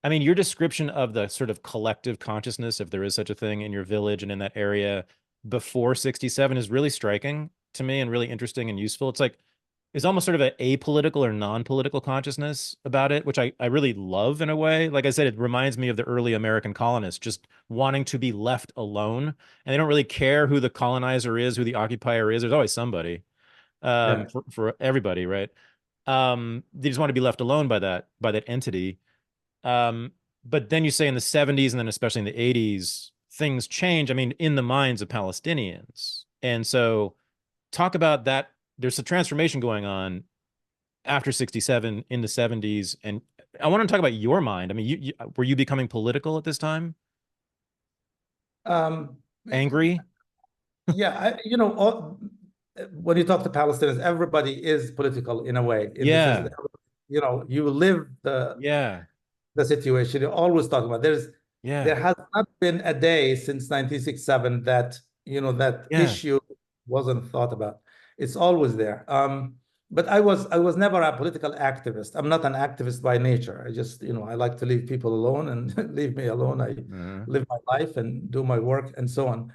your description of the sort of collective consciousness, if there is such a thing, in your village and in that area before 67 is really striking to me and really interesting and useful. It's almost sort of an apolitical or non-political consciousness about it, which I really love in a way. Like I said, it reminds me of the early American colonists just wanting to be left alone. And they don't really care who the colonizer is, who the occupier is. There's always somebody for everybody, right? They just want to be left alone by that entity. But then you say in the 70s and then especially in the 80s, things change, in the minds of Palestinians. And so talk about that. There's a transformation going on after 67 in the 70s. And I want to talk about your mind. Were you becoming political at this time? Angry? Yeah, when you talk to Palestinians, everybody is political in a way. Yeah. You live the situation. You always talk about. There has not been a day since 1967 that issue wasn't thought about. It's always there. But I was never a political activist. I'm not an activist by nature. I just, I like to leave people alone and leave me alone. I live my life and do my work and so on.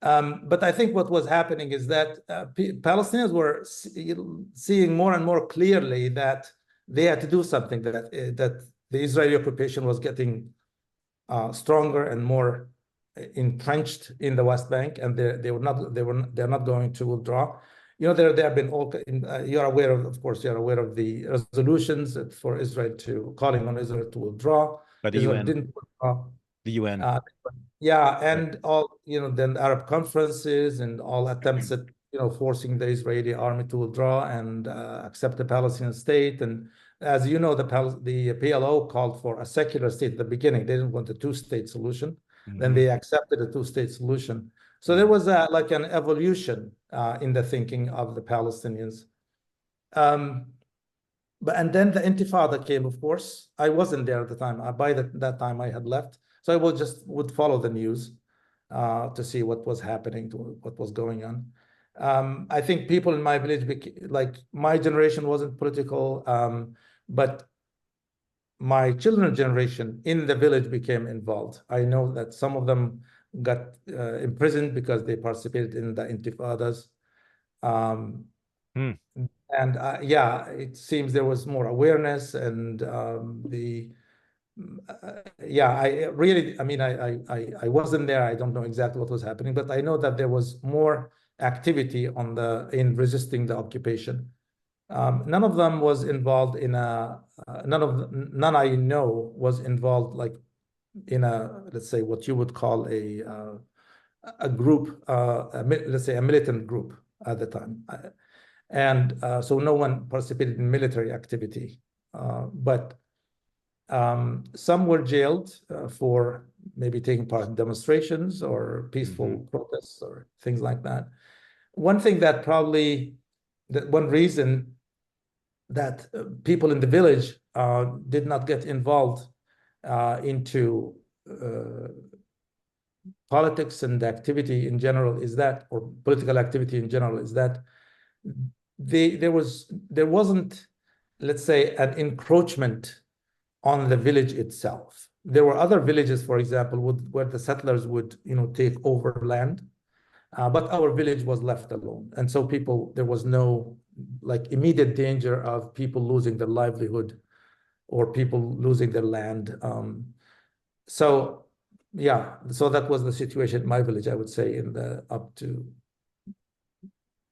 But I think what was happening is that Palestinians were seeing more and more clearly that they had to do something, that the Israeli occupation was getting stronger and more entrenched in the West Bank, and they're not going to withdraw. There have been you're aware of course, you're aware of the resolutions for Israel calling on Israel to withdraw. By the Israel UN. didn't withdraw. The UN. And all, then Arab conferences and all attempts at, forcing the Israeli army to withdraw and accept the Palestinian state. And as you know, the PLO called for a secular state at the beginning. They didn't want a two-state solution. Then they accepted a two-state solution. So there was like an evolution in the thinking of the Palestinians. And then the Intifada came, of course. I wasn't there at the time. By that time, I had left. So I would follow the news to see what was happening, what was going on. I think people in my village, like my generation wasn't political, but my children's generation in the village became involved. I know that some of them got imprisoned because they participated in the Intifadas. And yeah, it seems there was more awareness and yeah, I mean, I wasn't there. I don't know exactly what was happening, but I know that there was more activity in resisting the occupation. None of them was involved in none I know was involved like in let's say what you would call a group, let's say a militant group at the time. And so no one participated in military activity, but some were jailed for maybe taking part in demonstrations or peaceful protests or things like that. One thing that one reason that people in the village did not get involved into politics and activity in general is that, or political activity in general, is that there wasn't, let's say, an encroachment on the village itself. There were other villages, for example, where the settlers would, take over land, but our village was left alone, and so there was no like immediate danger of people losing their livelihood or people losing their land. So yeah, so that was the situation in my village, I would say, in the up to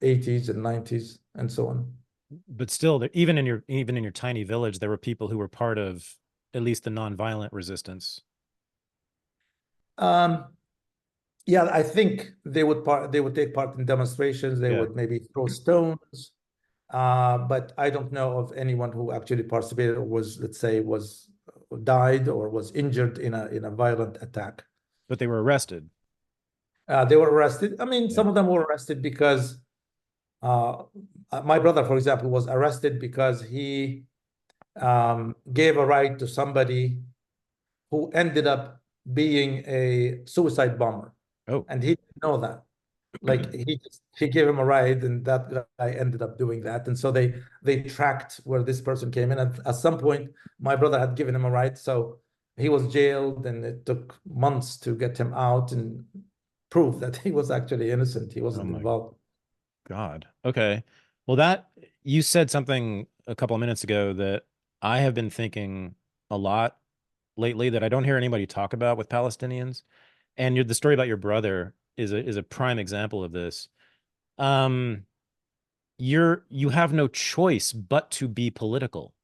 80s and 90s and so on. But still, even in your tiny village, there were people who were part of at least the nonviolent resistance. Yeah, I think they would take part in demonstrations. They would maybe throw stones, but I don't know of anyone who actually participated or was, let's say, died or was injured in a violent attack. But they were arrested. They were arrested. I mean, some of them were arrested because my brother, for example, was arrested because he gave a ride to somebody who ended up being a suicide bomber. Oh. And he didn't know that. Like he gave him a ride, and that guy ended up doing that. And so they tracked where this person came in. And at some point, my brother had given him a ride, so he was jailed, and it took months to get him out and prove that he was actually innocent. He wasn't involved. God. Okay. Well, you said something a couple of minutes ago that I have been thinking a lot lately that I don't hear anybody talk about with Palestinians. And the story about your brother is a prime example of this. You have no choice but to be political.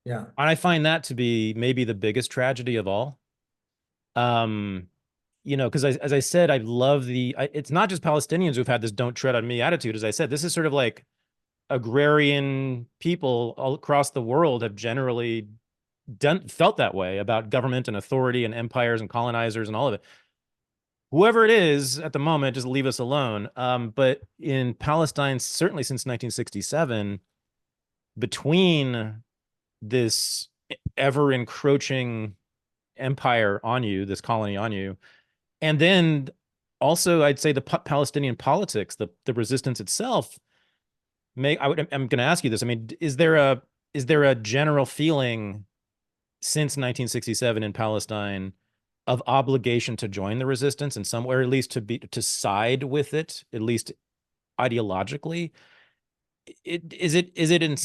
Yeah. And I find that to be maybe the biggest tragedy of all. Because as I said, I love it's not just Palestinians who've had this "don't tread on me" attitude. As I said, this is sort of like agrarian people all across the world have generally felt that way about government and authority and empires and colonizers and all of it. Whoever it is at the moment, just leave us alone. But in Palestine, certainly since 1967, between this ever encroaching empire on you, this colony on you, and then also I'd say the Palestinian politics, the resistance itself, I'm going to ask you this. I mean, is there a general feeling since 1967 in Palestine of obligation to join the resistance in some way, or at least to side with it, at least ideologically? Is it in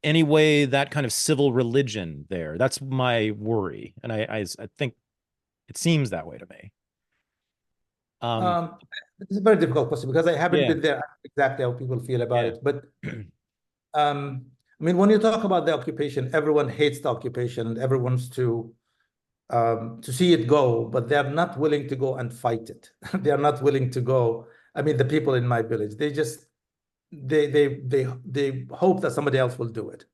any way that kind of civil religion there? That's my worry, and I think it seems that way to me. It's a very difficult question because I haven't been there exactly how people feel about it. But I mean, when you talk about the occupation, everyone hates the occupation and everyone wants to see it go, but they're not willing to go and fight it. They are not willing to go. I mean, the people in my village, they hope that somebody else will do it.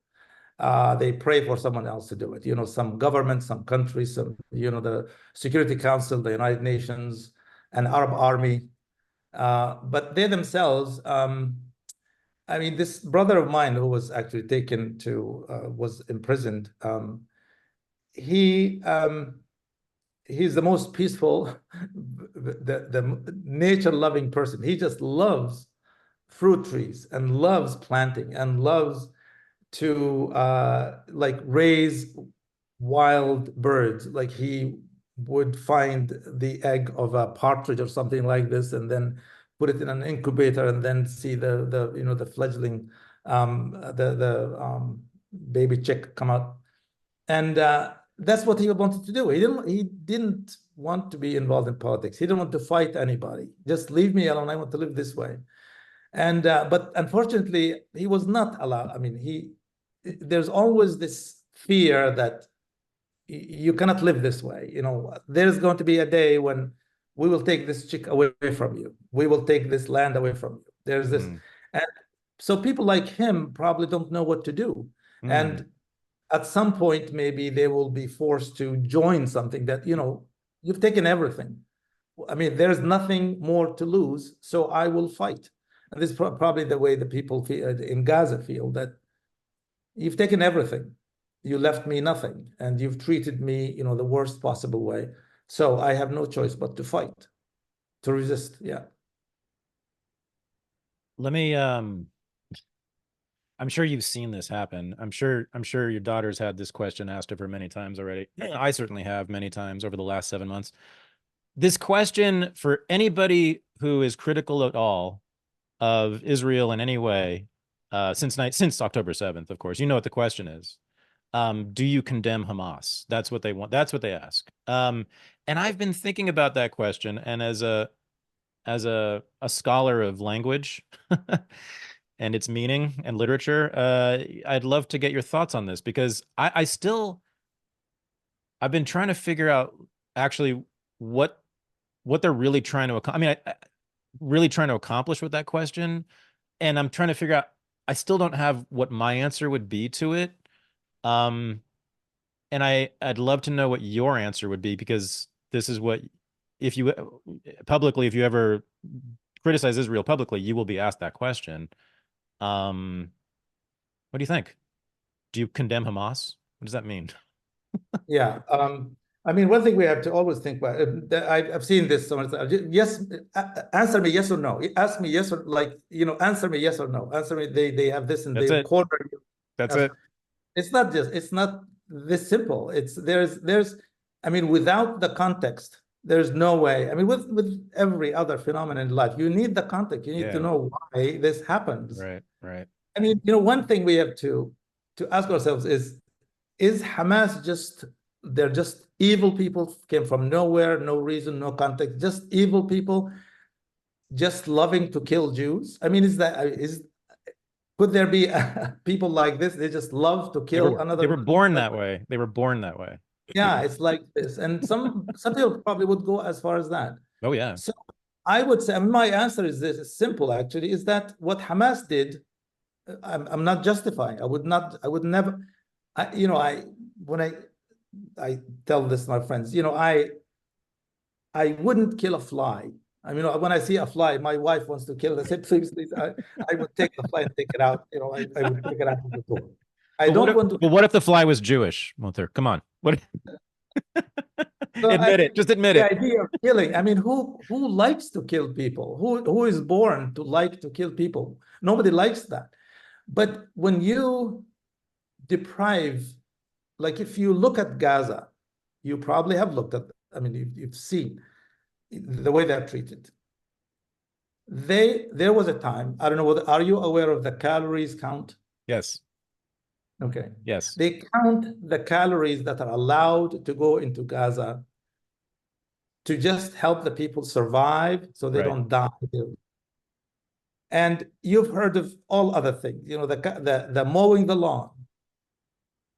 they pray for someone else to do it. You know, some government, some countries, some, you know, the Security Council, the United Nations, an Arab army. But they themselves, I mean, this brother of mine who was actually taken to, was imprisoned, he's the most peaceful, the nature-loving person. He just loves fruit trees and loves planting and loves to like raise wild birds. Like he would find the egg of a partridge or something like this, and then put it in an incubator, and then see the you know, the fledgling baby chick come out. And that's what he wanted to do. He didn't want to be involved in politics. He didn't want to fight anybody. Just leave me alone. I want to live this way. And but unfortunately, he was not allowed. I mean, there's always this fear that you cannot live this way. You know, there's going to be a day when we will take this chick away from you. We will take this land away from you. There's this. And so people like him probably don't know what to do. And at some point, maybe they will be forced to join something that, you know, you've taken everything. I mean, there's nothing more to lose, so I will fight. And this is probably the way the people feel in Gaza feel, that you've taken everything. You left me nothing, and you've treated me, you know, the worst possible way. So I have no choice but to fight, to resist. Yeah. Let me, I'm sure you've seen this happen. I'm sure your daughter's had this question asked of her many times already. I certainly have many times over the last 7 months. This question, for anybody who is critical at all of Israel in any way, since October 7th, of course, you know what the question is. Do you condemn Hamas? That's what they want. That's what they ask. And I've been thinking about that question, and as a scholar of language and its meaning and literature, I'd love to get your thoughts on this, because I've been trying to figure out actually what they're really trying to accomplish. I mean, really trying to accomplish with that question, and I'm trying to figure out. I still don't have what my answer would be to it. And I'd love to know what your answer would be, because this is what, if you ever criticize Israel publicly, you will be asked that question. What do you think? Do you condemn Hamas? What does that mean? Yeah. I mean, one thing we have to always think about, I've seen this so much. Yes, answer me yes or no. Ask me yes or, like, you know, answer me yes or no. Answer me, they have this, and they corner you. That's it. It's not this simple. There's I mean, without the context, there's no way. I mean, with every other phenomenon in life, you need the context. You need to know why this happens. Right. I mean, you know, one thing we have to ask ourselves is Hamas they're just evil people, came from nowhere, no reason, no context, just evil people, just loving to kill Jews? I mean, could there be people like this? They just love to kill another. They were born that way. They were born that way. Yeah, it's like this. And some people probably would go as far as that. Oh, yeah. So I would say, my answer is this, it's simple actually, is that what Hamas did, I'm not justifying. I would never, when I tell this to my friends, you know, I wouldn't kill a fly. I mean, when I see a fly, my wife wants to kill it. I said, please, I would take the fly and take it out. You know, I would take it out of the door. But what if the fly was Jewish, Munther? Come on. What? So admit it. Just admit it. The idea of killing. I mean, who likes to kill people? Who is born to like to kill people? Nobody likes that. But when you deprive, like if you look at Gaza, you probably have looked at, I mean, you've seen the way they're treated. There was a time, I don't know, are you aware of the calories count? Yes. Okay. Yes. They count the calories that are allowed to go into Gaza to just help the people survive so they don't die. And you've heard of all other things, you know, the mowing the lawn.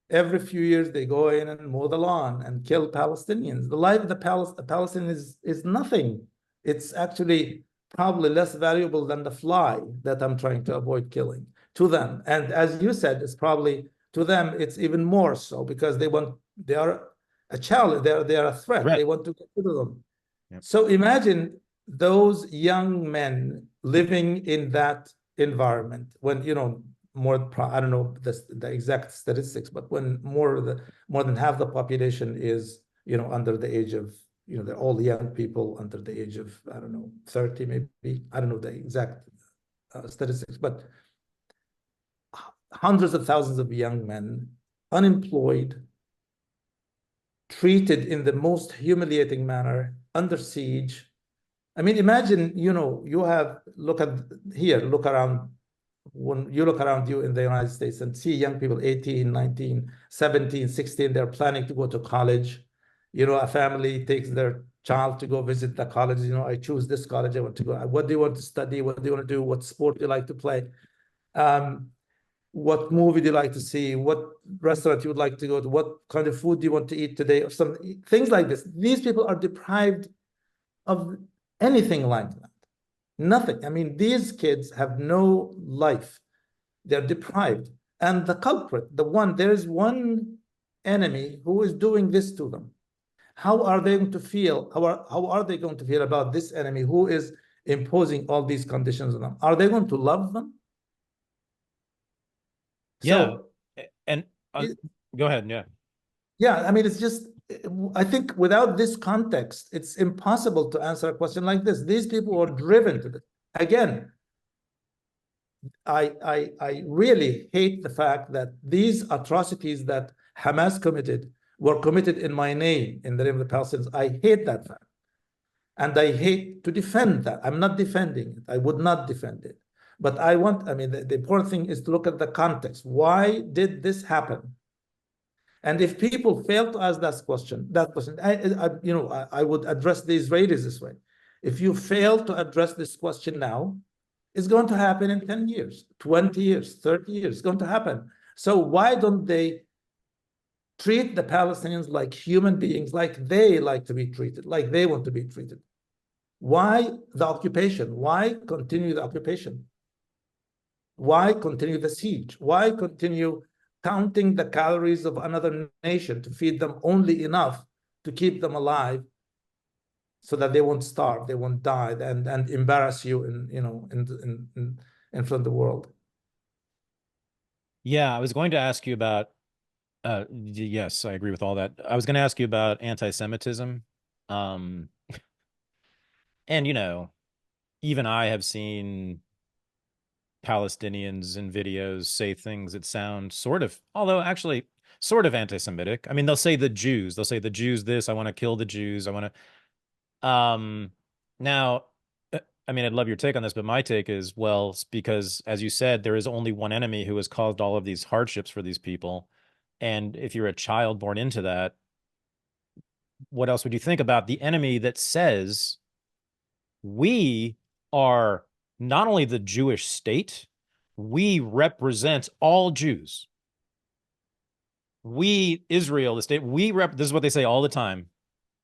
Every few years they go in and mow the lawn and kill Palestinians. The life of the Palestinian is nothing. It's actually probably less valuable than the fly that I'm trying to avoid killing to them. And as you said, it's probably to them, it's even more so because they are a challenge, they are a threat. They want to get rid of them. Yep. So imagine those young men living in that environment when, you know, I don't know the exact statistics, but when more than half the population is, you know, under the age of, you know, they're all young people under the age of, I don't know, 30 maybe. I don't know the exact statistics, but hundreds of thousands of young men, unemployed, treated in the most humiliating manner, under siege. I mean, imagine, you know, look around, when you look around you in the United States and see young people, 18, 19, 17, 16, they're planning to go to college. You know, a family takes their child to go visit the college. You know, I choose this college, I want to go. What do you want to study? What do you want to do? What sport do you like to play? What movie do you like to see? What restaurant you would like to go to? What kind of food do you want to eat today? Or some things like this. These people are deprived of anything like that. Nothing. I mean, these kids have no life. They're deprived. And the culprit, there is one enemy who is doing this to them. How are they going to feel? How are they going to feel about this enemy who is imposing all these conditions on them? Are they going to love them? Yeah. And go ahead. Yeah. Yeah. I mean, it's just, I think without this context, it's impossible to answer a question like this. These people are driven to this. Again, I really hate the fact that these atrocities that Hamas committed were committed in my name, in the name of the Palestinians. I hate that fact. And I hate to defend that. I'm not defending it. I would not defend it. But I mean, the important thing is to look at the context. Why did this happen? And if people fail to ask that question, I would address the Israelis this way. If you fail to address this question now, it's going to happen in 10 years, 20 years, 30 years. It's going to happen. So why don't they treat the Palestinians like human beings, like they like to be treated, like they want to be treated? Why the occupation? Why continue the occupation? Why continue the siege? Why continue counting the calories of another nation to feed them only enough to keep them alive so that they won't starve, they won't die, and embarrass you in front of the world? Yeah, I was going to ask you about, yes, I agree with all that. I was going to ask you about anti-Semitism. And, you know, even I have seen Palestinians in videos say things that sound sort of, although actually sort of anti-Semitic. I mean, they'll say the Jews this, I want to kill the Jews. I want to, now, I mean, I'd love your take on this, but my take is, well, it's because, as you said, there is only one enemy who has caused all of these hardships for these people. And if you're a child born into that, what else would you think about the enemy that says, we are not only the Jewish state, we represent all Jews. We, Israel, the state, this is what they say all the time.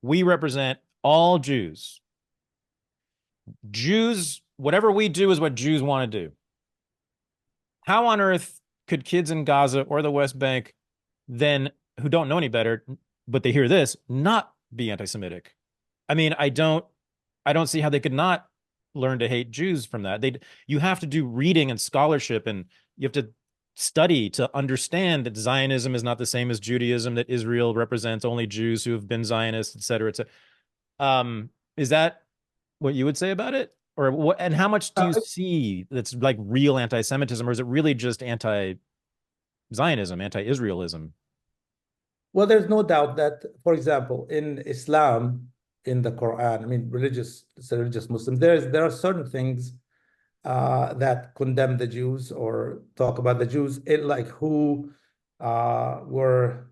We represent all Jews. Jews, whatever we do is what Jews want to do. How on earth could kids in Gaza or the West Bank then, who don't know any better, but they hear this, not be anti-Semitic? I mean, I don't see how they could not learn to hate Jews from that. You have to do reading and scholarship, and you have to study to understand that Zionism is not the same as Judaism, that Israel represents only Jews who have been Zionists, et cetera, et cetera. Is that what you would say about it? Or what, and how much do you see that's like real anti-Semitism, or is it really just anti-Zionism, anti-Israelism? Well, there's no doubt that, for example, in Islam, in the Quran, I mean, it's a religious Muslim, there are certain things that condemn the Jews or talk about the Jews, like who were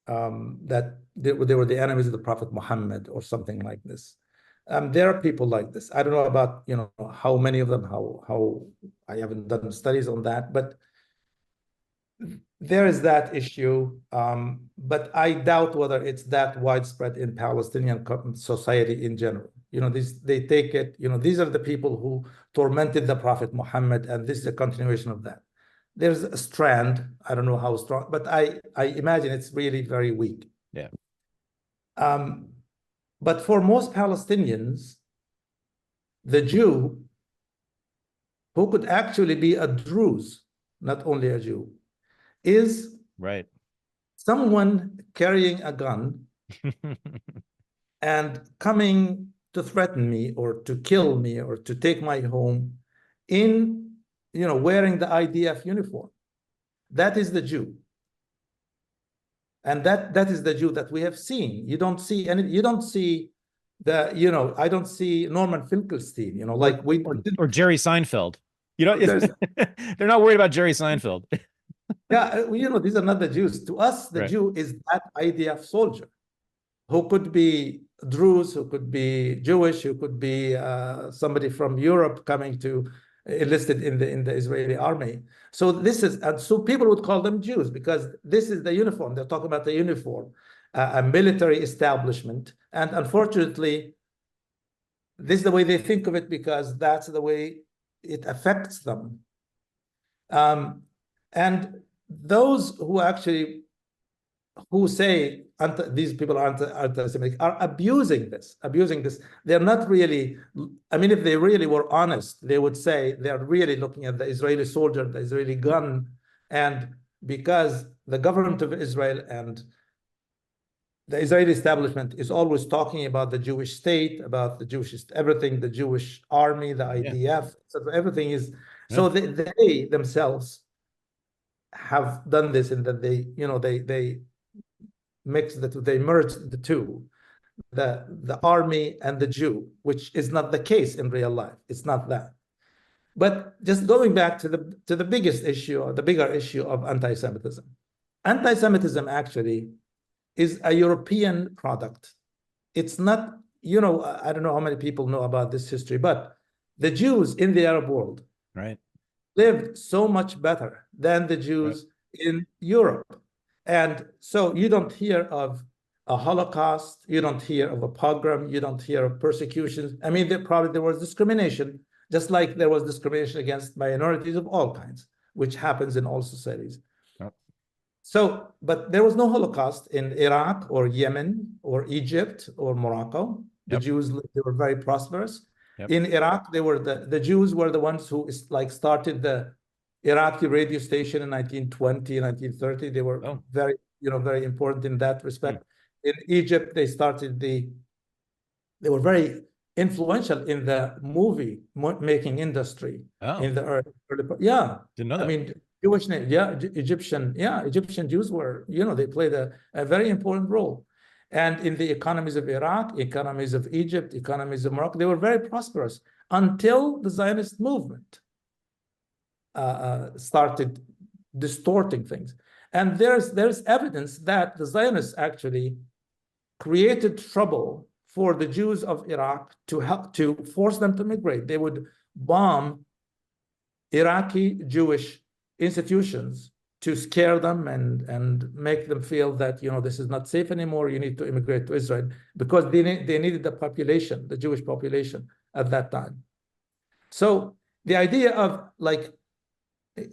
that they were the enemies of the Prophet Muhammad or something like this. There are people like this. I don't know about, you know, how many of them, how I haven't done studies on that, but there is that issue. But I doubt whether it's that widespread in Palestinian society in general. You know, they take it, you know, these are the people who tormented the Prophet Muhammad, and this is a continuation of that. there's a strand. I don't know how strong, but I imagine it's really very weak. Yeah. But for most Palestinians, the Jew, who could actually be a Druze, not only a Jew, is Right. someone carrying a gun and coming to threaten me or to kill me or to take my home in, wearing the IDF uniform. That is the Jew. And that is the Jew that we have seen. You don't see I don't see Norman Finkelstein, like we or Jerry Seinfeld. They're not worried about Jerry Seinfeld. Yeah, these are not the Jews. To us, the Right. Jew is that IDF soldier who could be Druze, who could be Jewish, who could be somebody from Europe coming to enlisted in the Israeli army. So so people would call them Jews because this is the uniform. They're talking about the uniform, a military establishment. And unfortunately, this is the way they think of it because that's the way it affects them. And those who say these people are anti-Semitic are abusing this. They're not really, if they really were honest, they would say they're really looking at the Israeli soldier, the Israeli gun, and because the government of Israel and the Israeli establishment is always talking about the Jewish state, about the Jewish everything, the Jewish army, the IDF, so everything is, so they themselves have done this in that they they merged the two, the army and the Jew, which is not the case in real life. It's not that. But just going back to the biggest issue, or the bigger issue of anti-Semitism. Anti-Semitism actually is a European product. It's not, I don't know how many people know about this history, but the Jews in the Arab world lived so much better than the Jews in Europe. And so you don't hear of a Holocaust, you don't hear of a pogrom, you don't hear of persecutions. There was discrimination, just like there was discrimination against minorities of all kinds, which happens in all societies. Yep. So, but there was no Holocaust in Iraq or Yemen or Egypt or Morocco. The Jews, they were very prosperous. Yep. In Iraq, they were the Jews were the ones who started the Iraqi radio station in 1920, 1930. They were very important in that respect. In Egypt, they were very influential in the movie making industry in the early didn't know that. Jewish name, Egyptian Jews were, they played a very important role. And in the economies of Iraq, economies of Egypt, economies of Morocco, they were very prosperous until the Zionist movement started distorting things. And there's evidence that the Zionists actually created trouble for the Jews of Iraq to force them to migrate. They would bomb Iraqi Jewish institutions to scare them and make them feel that this is not safe anymore. You need to immigrate to Israel because they needed the population, the Jewish population at that time. So the idea of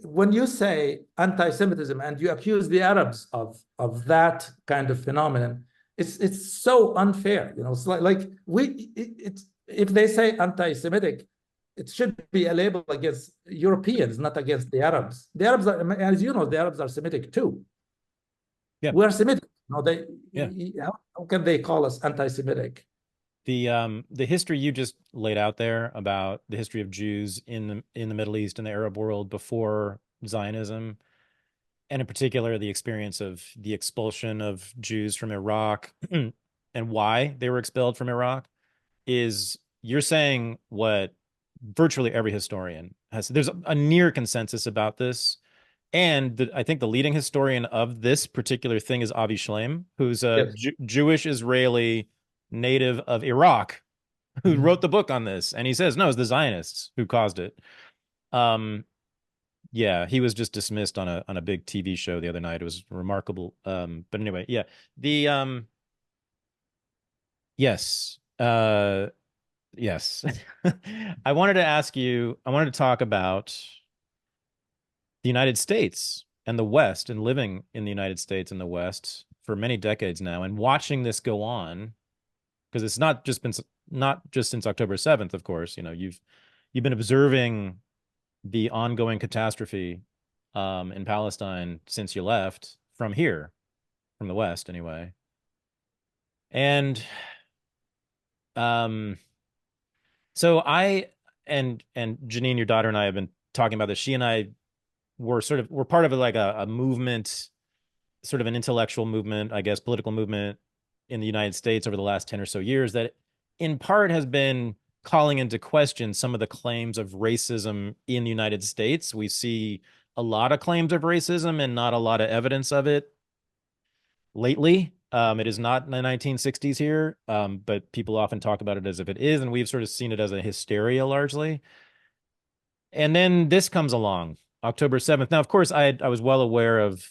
when you say anti-Semitism and you accuse the Arabs of that kind of phenomenon, it's so unfair. It's if they say anti-Semitic, it should be a label against Europeans, not against the Arabs. The Arabs are, as you know, the Arabs are Semitic too. Yeah, we are Semitic. How can they call us anti-Semitic? The history you just laid out there about the history of Jews in the Middle East and the Arab world before Zionism, and in particular the experience of the expulsion of Jews from Iraq and why they were expelled from Iraq, you're saying what virtually every historian has. There's a near consensus about this. And I think the leading historian of this particular thing is Avi Shlaim, who's a Jewish Israeli native of Iraq, who wrote the book on this. And he says, no, it's the Zionists who caused it. Yeah, he was just dismissed on a big TV show the other night. It was remarkable. But anyway, yeah. Yes. Yes. I wanted to talk about the United States and the West and living in the United States and the West for many decades now and watching this go on, because it's not just since October 7th, of course, you've been observing the ongoing catastrophe in Palestine since you left from here, from the West anyway. And so and Janine, your daughter, and I have been talking about this. She and I we're part of a movement, sort of an intellectual movement, I guess, political movement in the United States over the last 10 or so years that in part has been calling into question some of the claims of racism in the United States. We see a lot of claims of racism and not a lot of evidence of it lately. It is not in the 1960s here, but people often talk about it as if it is, and we've sort of seen it as a hysteria largely. And then this comes along, October 7th. Now, of course, I was well aware of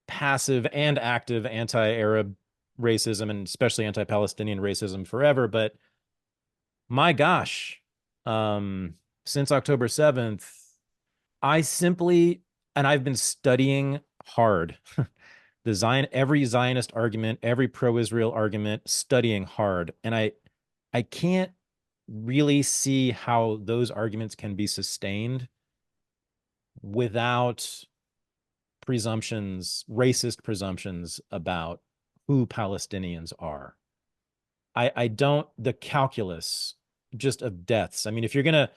passive and active anti-Arab racism and especially anti-Palestinian racism forever, but my gosh, since October 7th, I've been studying hard every Zionist argument, every pro-Israel argument, studying hard. And I can't really see how those arguments can be sustained without racist presumptions about who Palestinians are. The calculus just of deaths. I mean, if you're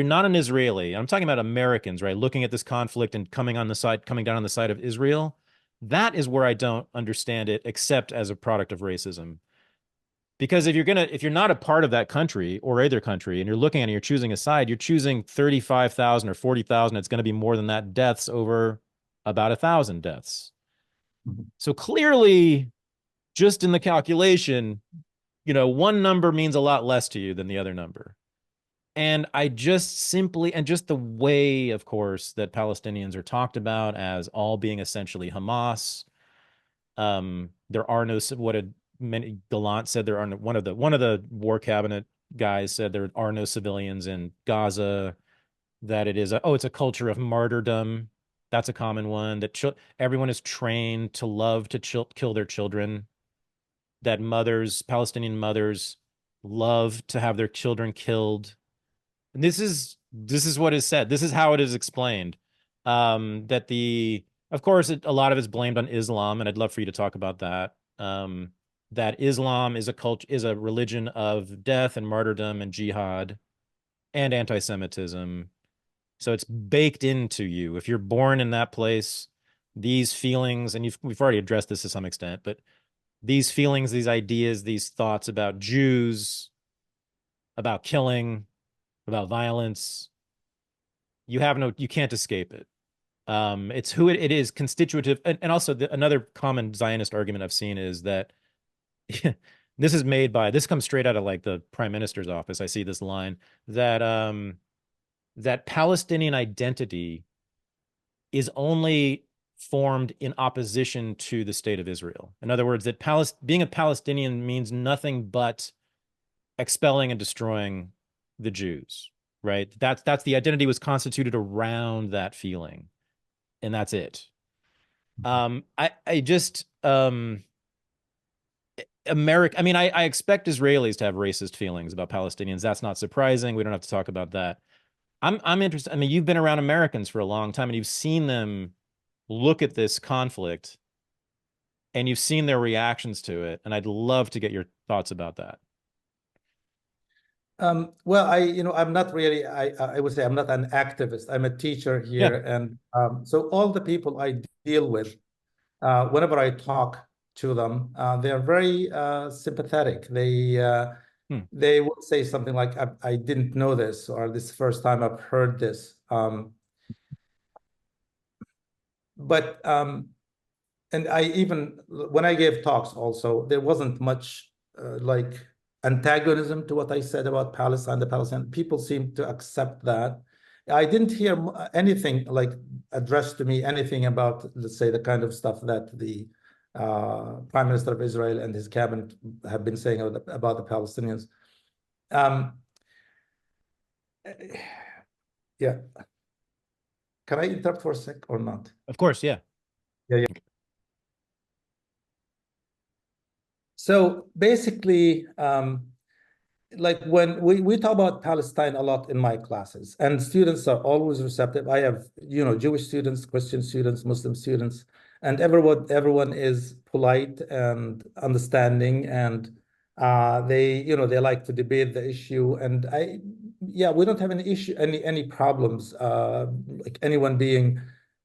not an Israeli, I'm talking about Americans, right, looking at this conflict and coming down on the side of Israel, that is where I don't understand it, except as a product of racism. Because if you're not a part of that country or either country, and you're looking at it, you're choosing a side, you're choosing 35,000 or 40,000, it's going to be more than that deaths over about 1,000 deaths. Mm-hmm. So clearly, just in the calculation, one number means a lot less to you than the other number. And just the way, of course, that Palestinians are talked about as all being essentially Hamas. There are no, Gallant said there are no, one of the war cabinet guys said there are no civilians in Gaza, that it is it's a culture of martyrdom. That's a common one, that everyone is trained to love to kill their children, that Palestinian mothers love to have their children killed. And this is what is said. This is how it is explained. Of course, a lot of it's blamed on Islam, and I'd love for you to talk about that. That Islam is a religion of death and martyrdom and jihad and anti-Semitism. So it's baked into you. If you're born in that place, these feelings, and we've already addressed this to some extent, but these feelings, these ideas, these thoughts about Jews, about killing, about violence, you can't escape it. It's who it is, constitutive. And also another common Zionist argument I've seen is that this comes straight out of like the prime minister's office. I see this line that Palestinian identity is only formed in opposition to the state of Israel. In other words, that being a Palestinian means nothing but expelling and destroying the Jews, right? That's the identity was constituted around that feeling, and that's it. I expect Israelis to have racist feelings about Palestinians. That's not surprising. We don't have to talk about that. I'm interested. I mean, you've been around Americans for a long time, and you've seen them look at this conflict, and you've seen their reactions to it. And I'd love to get your thoughts about that. Well, I'm not really, I would say I'm not an activist. I'm a teacher here. Yeah. And so all the people I deal with, whenever I talk to them, they're very sympathetic. They would say something like, I didn't know this, or this is the first time I've heard this. And when I gave talks also, there wasn't much like antagonism to what I said about Palestine. The Palestinian people seem to accept that. I didn't hear anything like addressed to me, anything about, let's say, the kind of stuff that the Prime Minister of Israel and his cabinet have been saying about the Palestinians. Yeah. can I interrupt for a sec or not? Of course, yeah. So basically, like when we talk about Palestine a lot in my classes, and students are always receptive. I have, Jewish students, Christian students, Muslim students, and everyone is polite and understanding, and they like to debate the issue. And we don't have any issue, any problems, like anyone being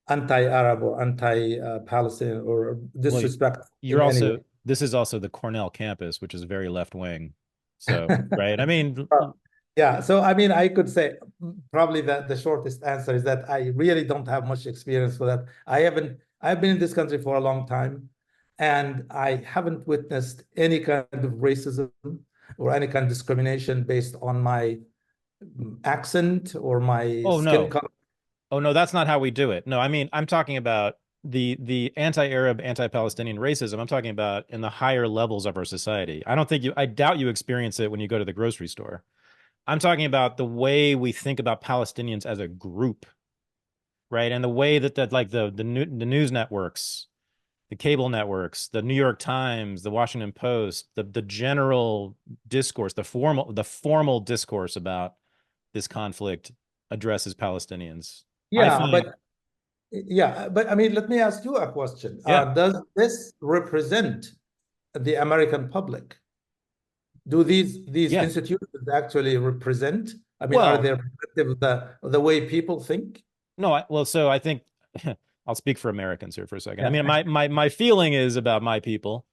anti-Arab or anti-Palestinian or disrespect you're in any way. also, this is also the Cornell campus, which is very left-wing. So, right. I mean, yeah. So, I mean, I could say probably that the shortest answer is that I really don't have much experience with that. I've been in this country for a long time, and I haven't witnessed any kind of racism or any kind of discrimination based on my accent or my skin color. Oh, no, that's not how we do it. No, I mean, I'm talking about the anti-Arab, anti-Palestinian racism. I'm talking about in the higher levels of our society. I doubt you experience it when you go to the grocery store. I'm talking about the way we think about Palestinians as a group, right? And the way that like the news networks, the cable networks, the New York Times, the Washington Post, the general discourse, the formal discourse about this conflict addresses Palestinians. But I mean, let me ask you a question. Does this represent the American public? Do these institutions actually represent? I mean, are they reflective of the way people think? No, so I think I'll speak for Americans here for a second. I mean, my feeling is about my people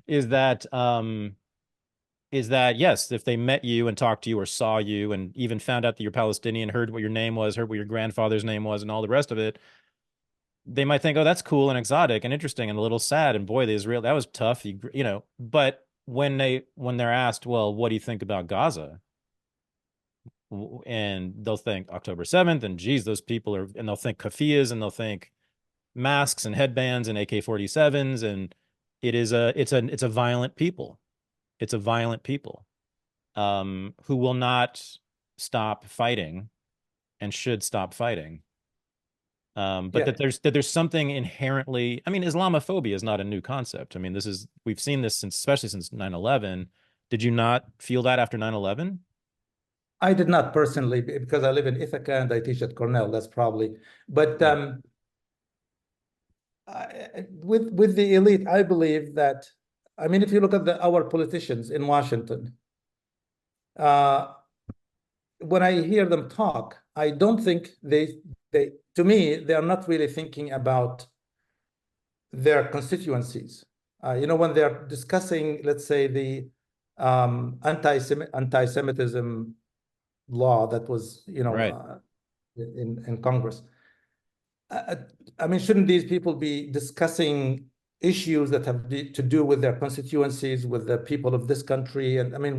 is that yes, if they met you and talked to you or saw you and even found out that you're Palestinian, heard what your name was, heard what your grandfather's name was, and all the rest of it, they might think, oh, that's cool and exotic and interesting and a little sad. And boy, the Israel, that was tough, But when they're asked, well, what do you think about Gaza? And they'll think October 7th, and geez, those people are, and they'll think keffiyehs, and they'll think masks and headbands and AK-47s, and it's a violent people. It's a violent people who will not stop fighting and should stop fighting. But that there's something inherently, I mean, Islamophobia is not a new concept. I mean, we've seen this especially since 9/11. Did you not feel that after 9/11? I did not personally, because I live in Ithaca and I teach at Cornell. That's probably, but with the elite, I believe that, I mean, if you look at our politicians in Washington, when I hear them talk, I don't think to me, they are not really thinking about their constituencies. When they're discussing, let's say, the anti-Semitism law that was, in Congress. I mean, shouldn't these people be discussing issues that have to do with their constituencies, with the people of this country? And I mean,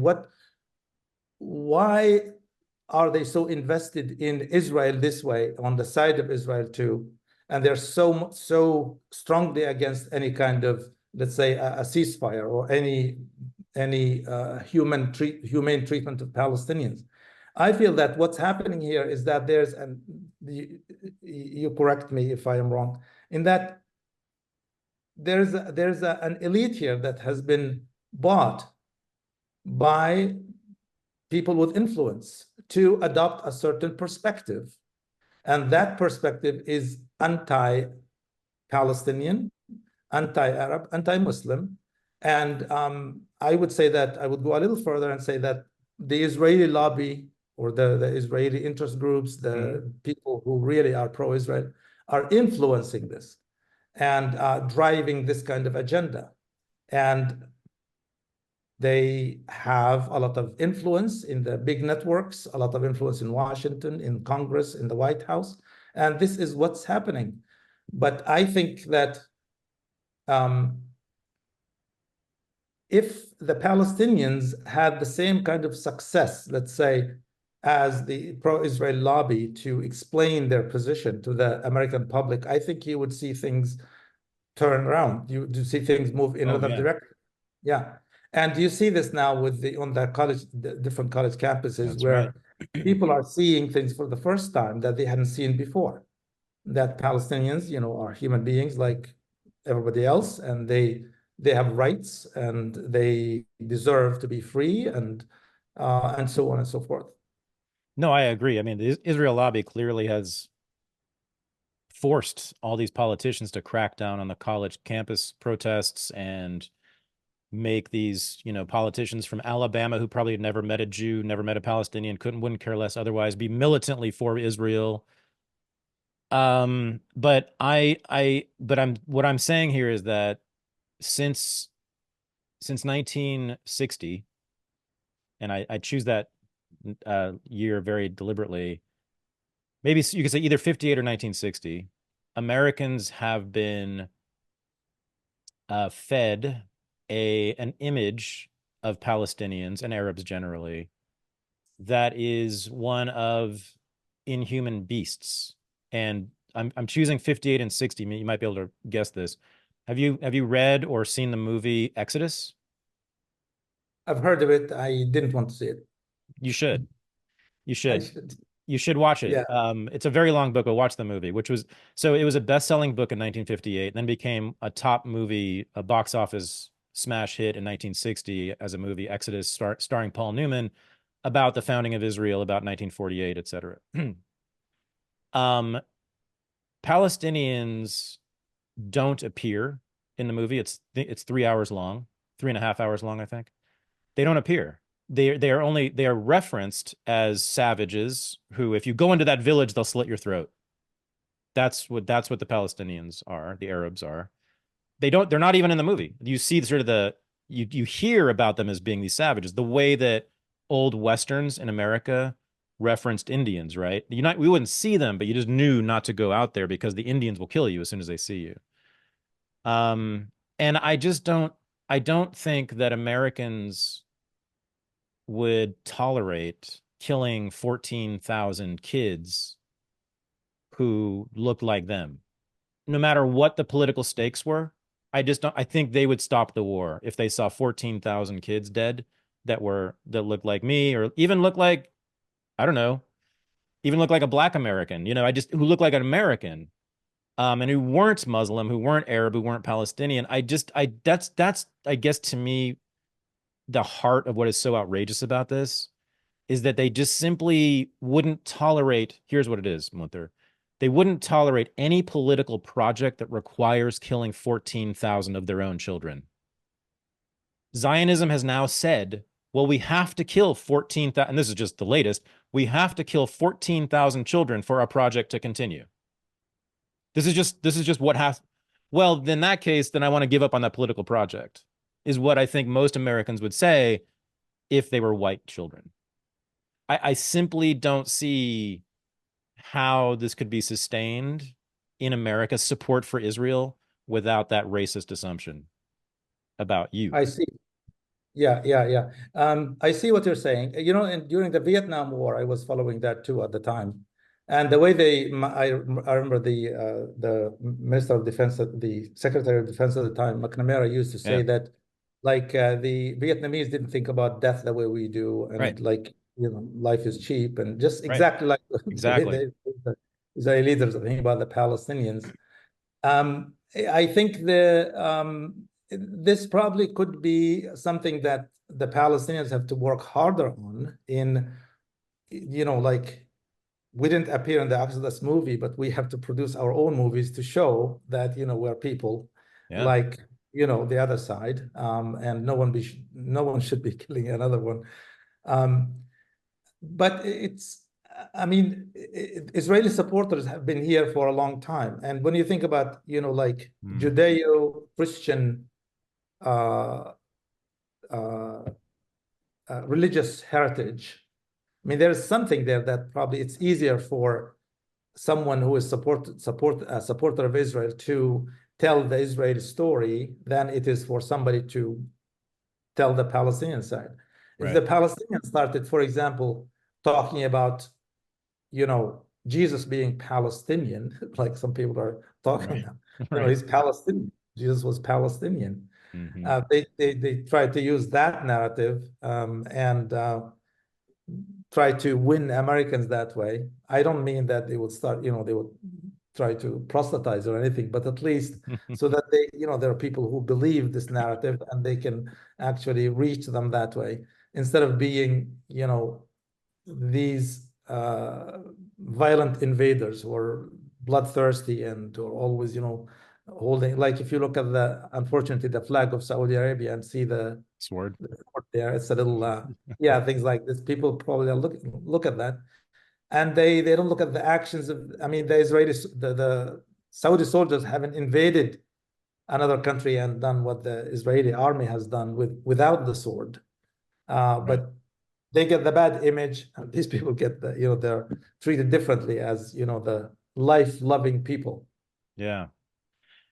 why are they so invested in Israel this way, on the side of Israel too? And they're so strongly against any kind of, let's say, a ceasefire or any humane treatment of Palestinians. I feel that what's happening here is that you correct me if I am wrong, in that there's an elite here that has been bought by people with influence to adopt a certain perspective. And that perspective is anti-Palestinian, anti-Arab, anti-Muslim. And I would say that I would go a little further and say that the Israeli lobby or the Israeli interest groups, the people who really are pro-Israel, are influencing this and driving this kind of agenda. And they have a lot of influence in the big networks, a lot of influence in Washington, in Congress, in the White House. And this is what's happening. But I think that if the Palestinians had the same kind of success, let's say, as the pro-Israel lobby to explain their position to the American public, I think you would see things turn around. You see things move in another direction. Yeah. And you see this now on the different college campuses. That's where people are seeing things for the first time that they hadn't seen before. that Palestinians, are human beings like everybody else, and they have rights and they deserve to be free, and so on and so forth. No, I agree. I mean, the Israel lobby clearly has forced all these politicians to crack down on the college campus protests and make these, politicians from Alabama who probably had never met a Jew, never met a Palestinian, wouldn't care less otherwise, be militantly for Israel. But what I'm saying here is that since 1960, and I choose that year very deliberately, maybe you could say either 58 or 1960, Americans have been fed an image of Palestinians and Arabs generally that is one of inhuman beasts. And I'm choosing 58 and 60. You might be able to guess this. Have you read or seen the movie Exodus? I've heard of it. I didn't want to see it. You should. You I should. should. You should watch it. Yeah. It's a very long book, but watch the movie, it was a best-selling book in 1958, then became a top movie, a box office smash hit in 1960 as a movie, Exodus, starring Paul Newman, about the founding of Israel, about 1948, etc. Palestinians don't appear in the movie. It's 3 hours long, 3.5 hours long, I think. They don't appear. They are referenced as savages who, if you go into that village, they'll slit your throat. That's what the Palestinians are, the Arabs are. They're not even in the movie. You see sort of you hear about them as being these savages, the way that old Westerns in America referenced Indians, right? We wouldn't see them, but you just knew not to go out there because the Indians will kill you as soon as they see you. And I don't think that Americans would tolerate killing 14,000 kids who looked like them, no matter what the political stakes were. I think they would stop the war if they saw 14,000 kids dead that looked like me, or even look like, I don't know, even look like a Black American, who looked like an American, and who weren't Muslim, who weren't Arab, who weren't Palestinian. That's, I guess, to me, the heart of what is so outrageous about this is that they just simply wouldn't tolerate. Here's what it is, Munther. They wouldn't tolerate any political project that requires killing 14,000 of their own children. Zionism has now said, well, we have to kill 14,000, and this is just the latest, we have to kill 14,000 children for our project to continue. This is just what has. Well, in that case, then I want to give up on that political project, is what I think most Americans would say if they were white children. I simply don't see how this could be sustained in America's support for Israel without that racist assumption about you. I see. Yeah. I see what you're saying. And during the Vietnam War, I was following that too at the time. And the way I remember the Minister of Defense, the Secretary of Defense at the time, McNamara, used to say that, like, the Vietnamese didn't think about death the way we do, and life is cheap, and just exactly like the Israeli leaders are thinking about the Palestinians. I think this probably could be something that the Palestinians have to work harder on. Like, we didn't appear in the Exodus movie, but we have to produce our own movies to show that we're people like the other side, and no one should be killing another one. But Israeli supporters have been here for a long time, and when you think about like Judeo-Christian religious heritage, there's something there that probably it's easier for someone who is a supporter of Israel to tell the Israeli story than it is for somebody to tell the Palestinian side. If the Palestinians started, for example, talking about, Jesus being Palestinian, like some people are talking now, he's Palestinian. Jesus was Palestinian. They tried to use that narrative and try to win Americans that way. I don't mean that they would start, they would try to proselytize or anything, but at least so that they, there are people who believe this narrative and they can actually reach them that way instead of being, these violent invaders who are bloodthirsty and are always, holding, like if you look at unfortunately, the flag of Saudi Arabia and see the sword there, it's a little, things like this. People probably look at that. And they don't look at the actions of, the Israelis, the Saudi soldiers haven't invaded another country and done what the Israeli army has done without the sword. But they get the bad image, and these people get they're treated differently as, the life-loving people. Yeah.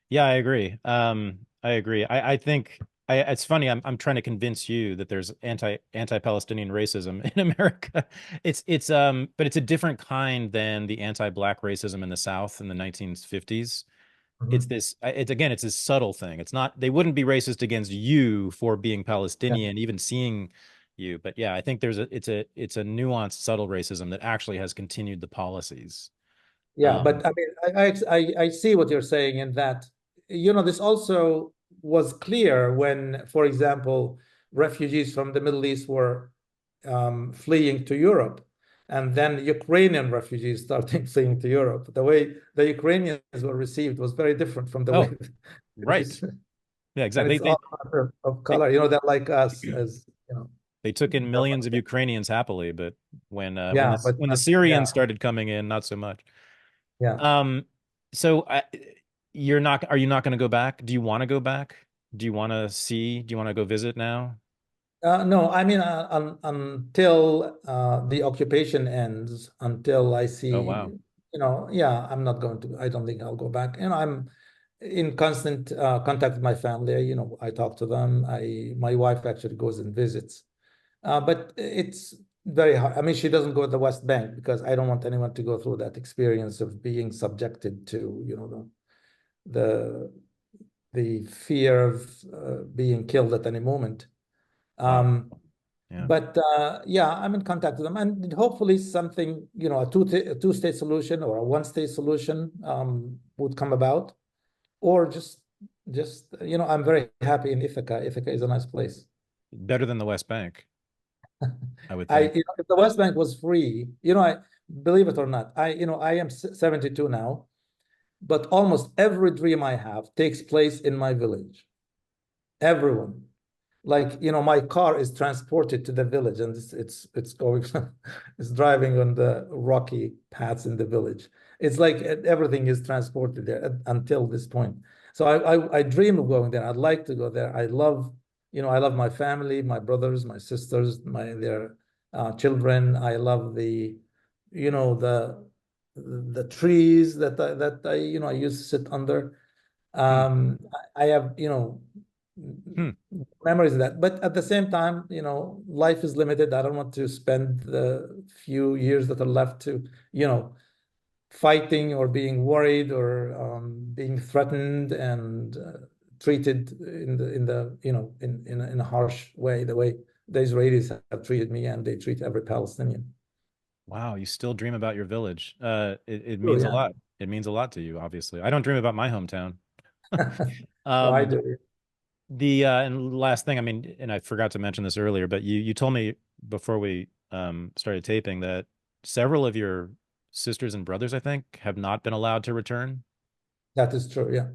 Yeah, I agree. I agree. I think it's funny. I'm trying to convince you that there's anti-Palestinian racism in America. But it's a different kind than the anti-Black racism in the South in the 1950s. It's this subtle thing. It's not, they wouldn't be racist against you for being Palestinian, even seeing you. But yeah, I think it's a nuanced, subtle racism that actually has continued the policies. Yeah, but I see what you're saying in that, this also was clear when, for example, refugees from the Middle East were fleeing to Europe, and then Ukrainian refugees started fleeing to Europe. The way the Ukrainians were received was very different from the way. Right. Yeah, exactly. It's all matter of color. They're like us, as They took in millions of Ukrainians happily, but when but the Syrians started coming in, not so much. Yeah. So are you not going to go back? Do you want to go back? Do you want to go visit now? No, until the occupation ends, until I see, Oh, wow. I'm not going to, I don't think I'll go back. I'm in constant contact with my family. I talk to them. My wife actually goes and visits. But it's very hard. She doesn't go to the West Bank because I don't want anyone to go through that experience of being subjected to, the fear of being killed at any moment. Wow. But I'm in contact with them, and hopefully something, a two-state solution or a one-state solution would come about, or just I'm very happy in Ithaca. Ithaca is a nice place. Better than the West Bank, I would think. If the West Bank was free, I believe it or not, I am 72 now, but almost every dream I have takes place in my village. Everyone. Like, my car is transported to the village, and it's going, it's driving on the rocky paths in the village. It's like everything is transported there until this point. So I dream of going there. I'd like to go there. I love my family, my brothers, my sisters, their children. I love the trees that I used to sit under. I have memories of that, but at the same time, life is limited. I don't want to spend the few years that are left to fighting or being worried or being threatened and treated in a harsh way, the way the Israelis have treated me and they treat every Palestinian. Wow, you still dream about your village. It means a lot. It means a lot to you, obviously. I don't dream about my hometown. I do. And last thing, and I forgot to mention this earlier, but you told me before we started taping that several of your sisters and brothers, I think, have not been allowed to return. That is true, yeah.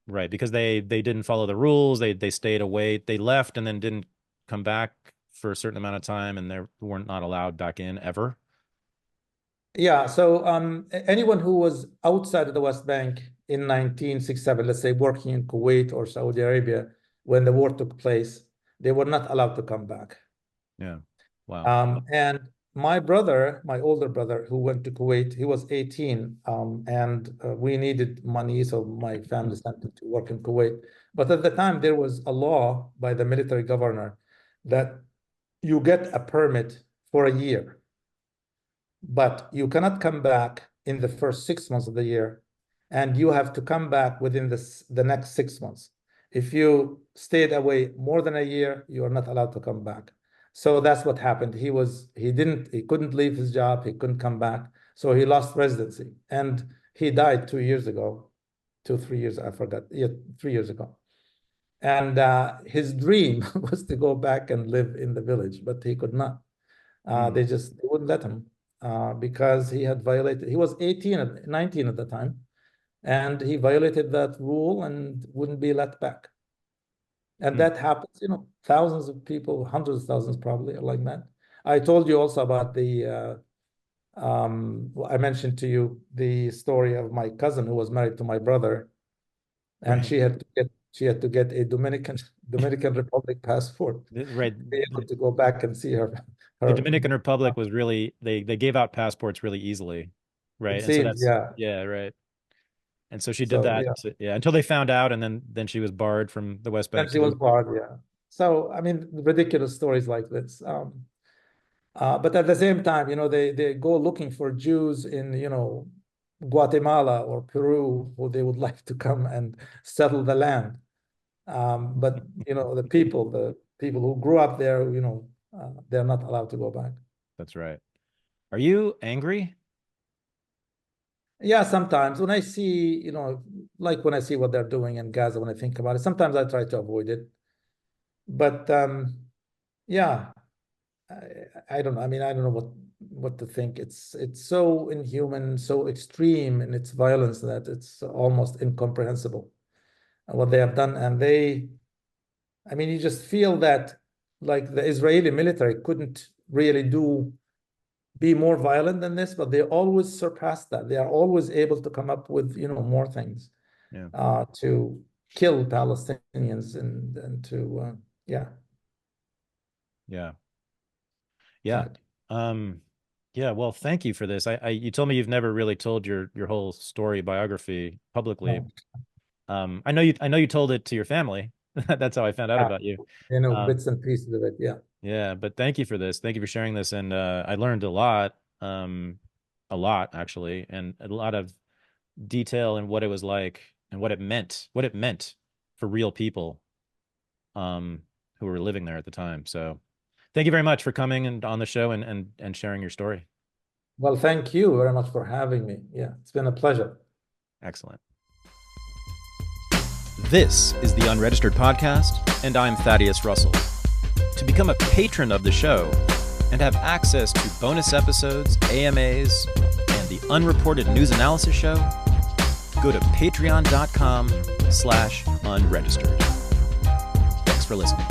Right, because they didn't follow the rules. They stayed away. They left and then didn't come back for a certain amount of time, and they weren't not allowed back in ever. Yeah, so anyone who was outside of the West Bank in 1967, let's say working in Kuwait or Saudi Arabia when the war took place, they were not allowed to come back. Yeah, wow. And my brother, my older brother, who went to Kuwait, he was 18, and we needed money, so my family sent him to work in Kuwait. But at the time, there was a law by the military governor that you get a permit for a year, but you cannot come back in the first 6 months of the year, and you have to come back within the next 6 months. If you stayed away more than a year, you are not allowed to come back. So that's what happened. He couldn't leave his job. He couldn't come back. So he lost residency, and he died 2 years ago, 2, 3 years, I forgot. Yeah, 3 years ago. And his dream was to go back and live in the village, but he could not. They wouldn't let him because he had violated, he was 19 at the time, and he violated that rule and wouldn't be let back. And that happens, thousands of people, hundreds of thousands probably are like that. I told you also about the, I mentioned to you the story of my cousin who was married to my brother, and Right. she had to get a Dominican Republic passport Right. to be able to go back and see her. The Dominican Republic was really, they gave out passports really easily, right? It And so seems, yeah. yeah, right. And so she did So that, yeah, until they found out, and then she was barred from the West Bank and to she go. was barred, yeah. So I mean, ridiculous stories like this. But at the same time, they go looking for Jews in, Guatemala or Peru, who they would like to come and settle the land. But the people who grew up there, they're not allowed to go back. That's right. Are you angry? Yeah, sometimes when I see, like when I see what they're doing in Gaza, when I think about it, sometimes I try to avoid it. But yeah, I don't know. I mean, I don't know what to think. It's so inhuman, so extreme in its violence that it's almost incomprehensible what they have done. And I mean, you just feel that like the Israeli military couldn't really be more violent than this, but they always surpass that. They are always able to come up with, more things to kill Palestinians and to, yeah. Yeah. Yeah. Yeah. Well, thank you for this. You told me you've never really told your whole story biography publicly. No. I know you told it to your family. That's how I found out about you. Bits and pieces of it. Yeah. Yeah. But thank you for this. Thank you for sharing this. And I learned a lot actually, and a lot of detail in what it was like and what it meant for real people who were living there at the time. So thank you very much for coming and on the show and sharing your story. Well, thank you very much for having me. Yeah, it's been a pleasure. Excellent. This is the Unregistered Podcast, and I'm Thaddeus Russell. To become a patron of the show and have access to bonus episodes, AMAs, and the Unreported News Analysis Show, go to patreon.com/unregistered. Thanks for listening.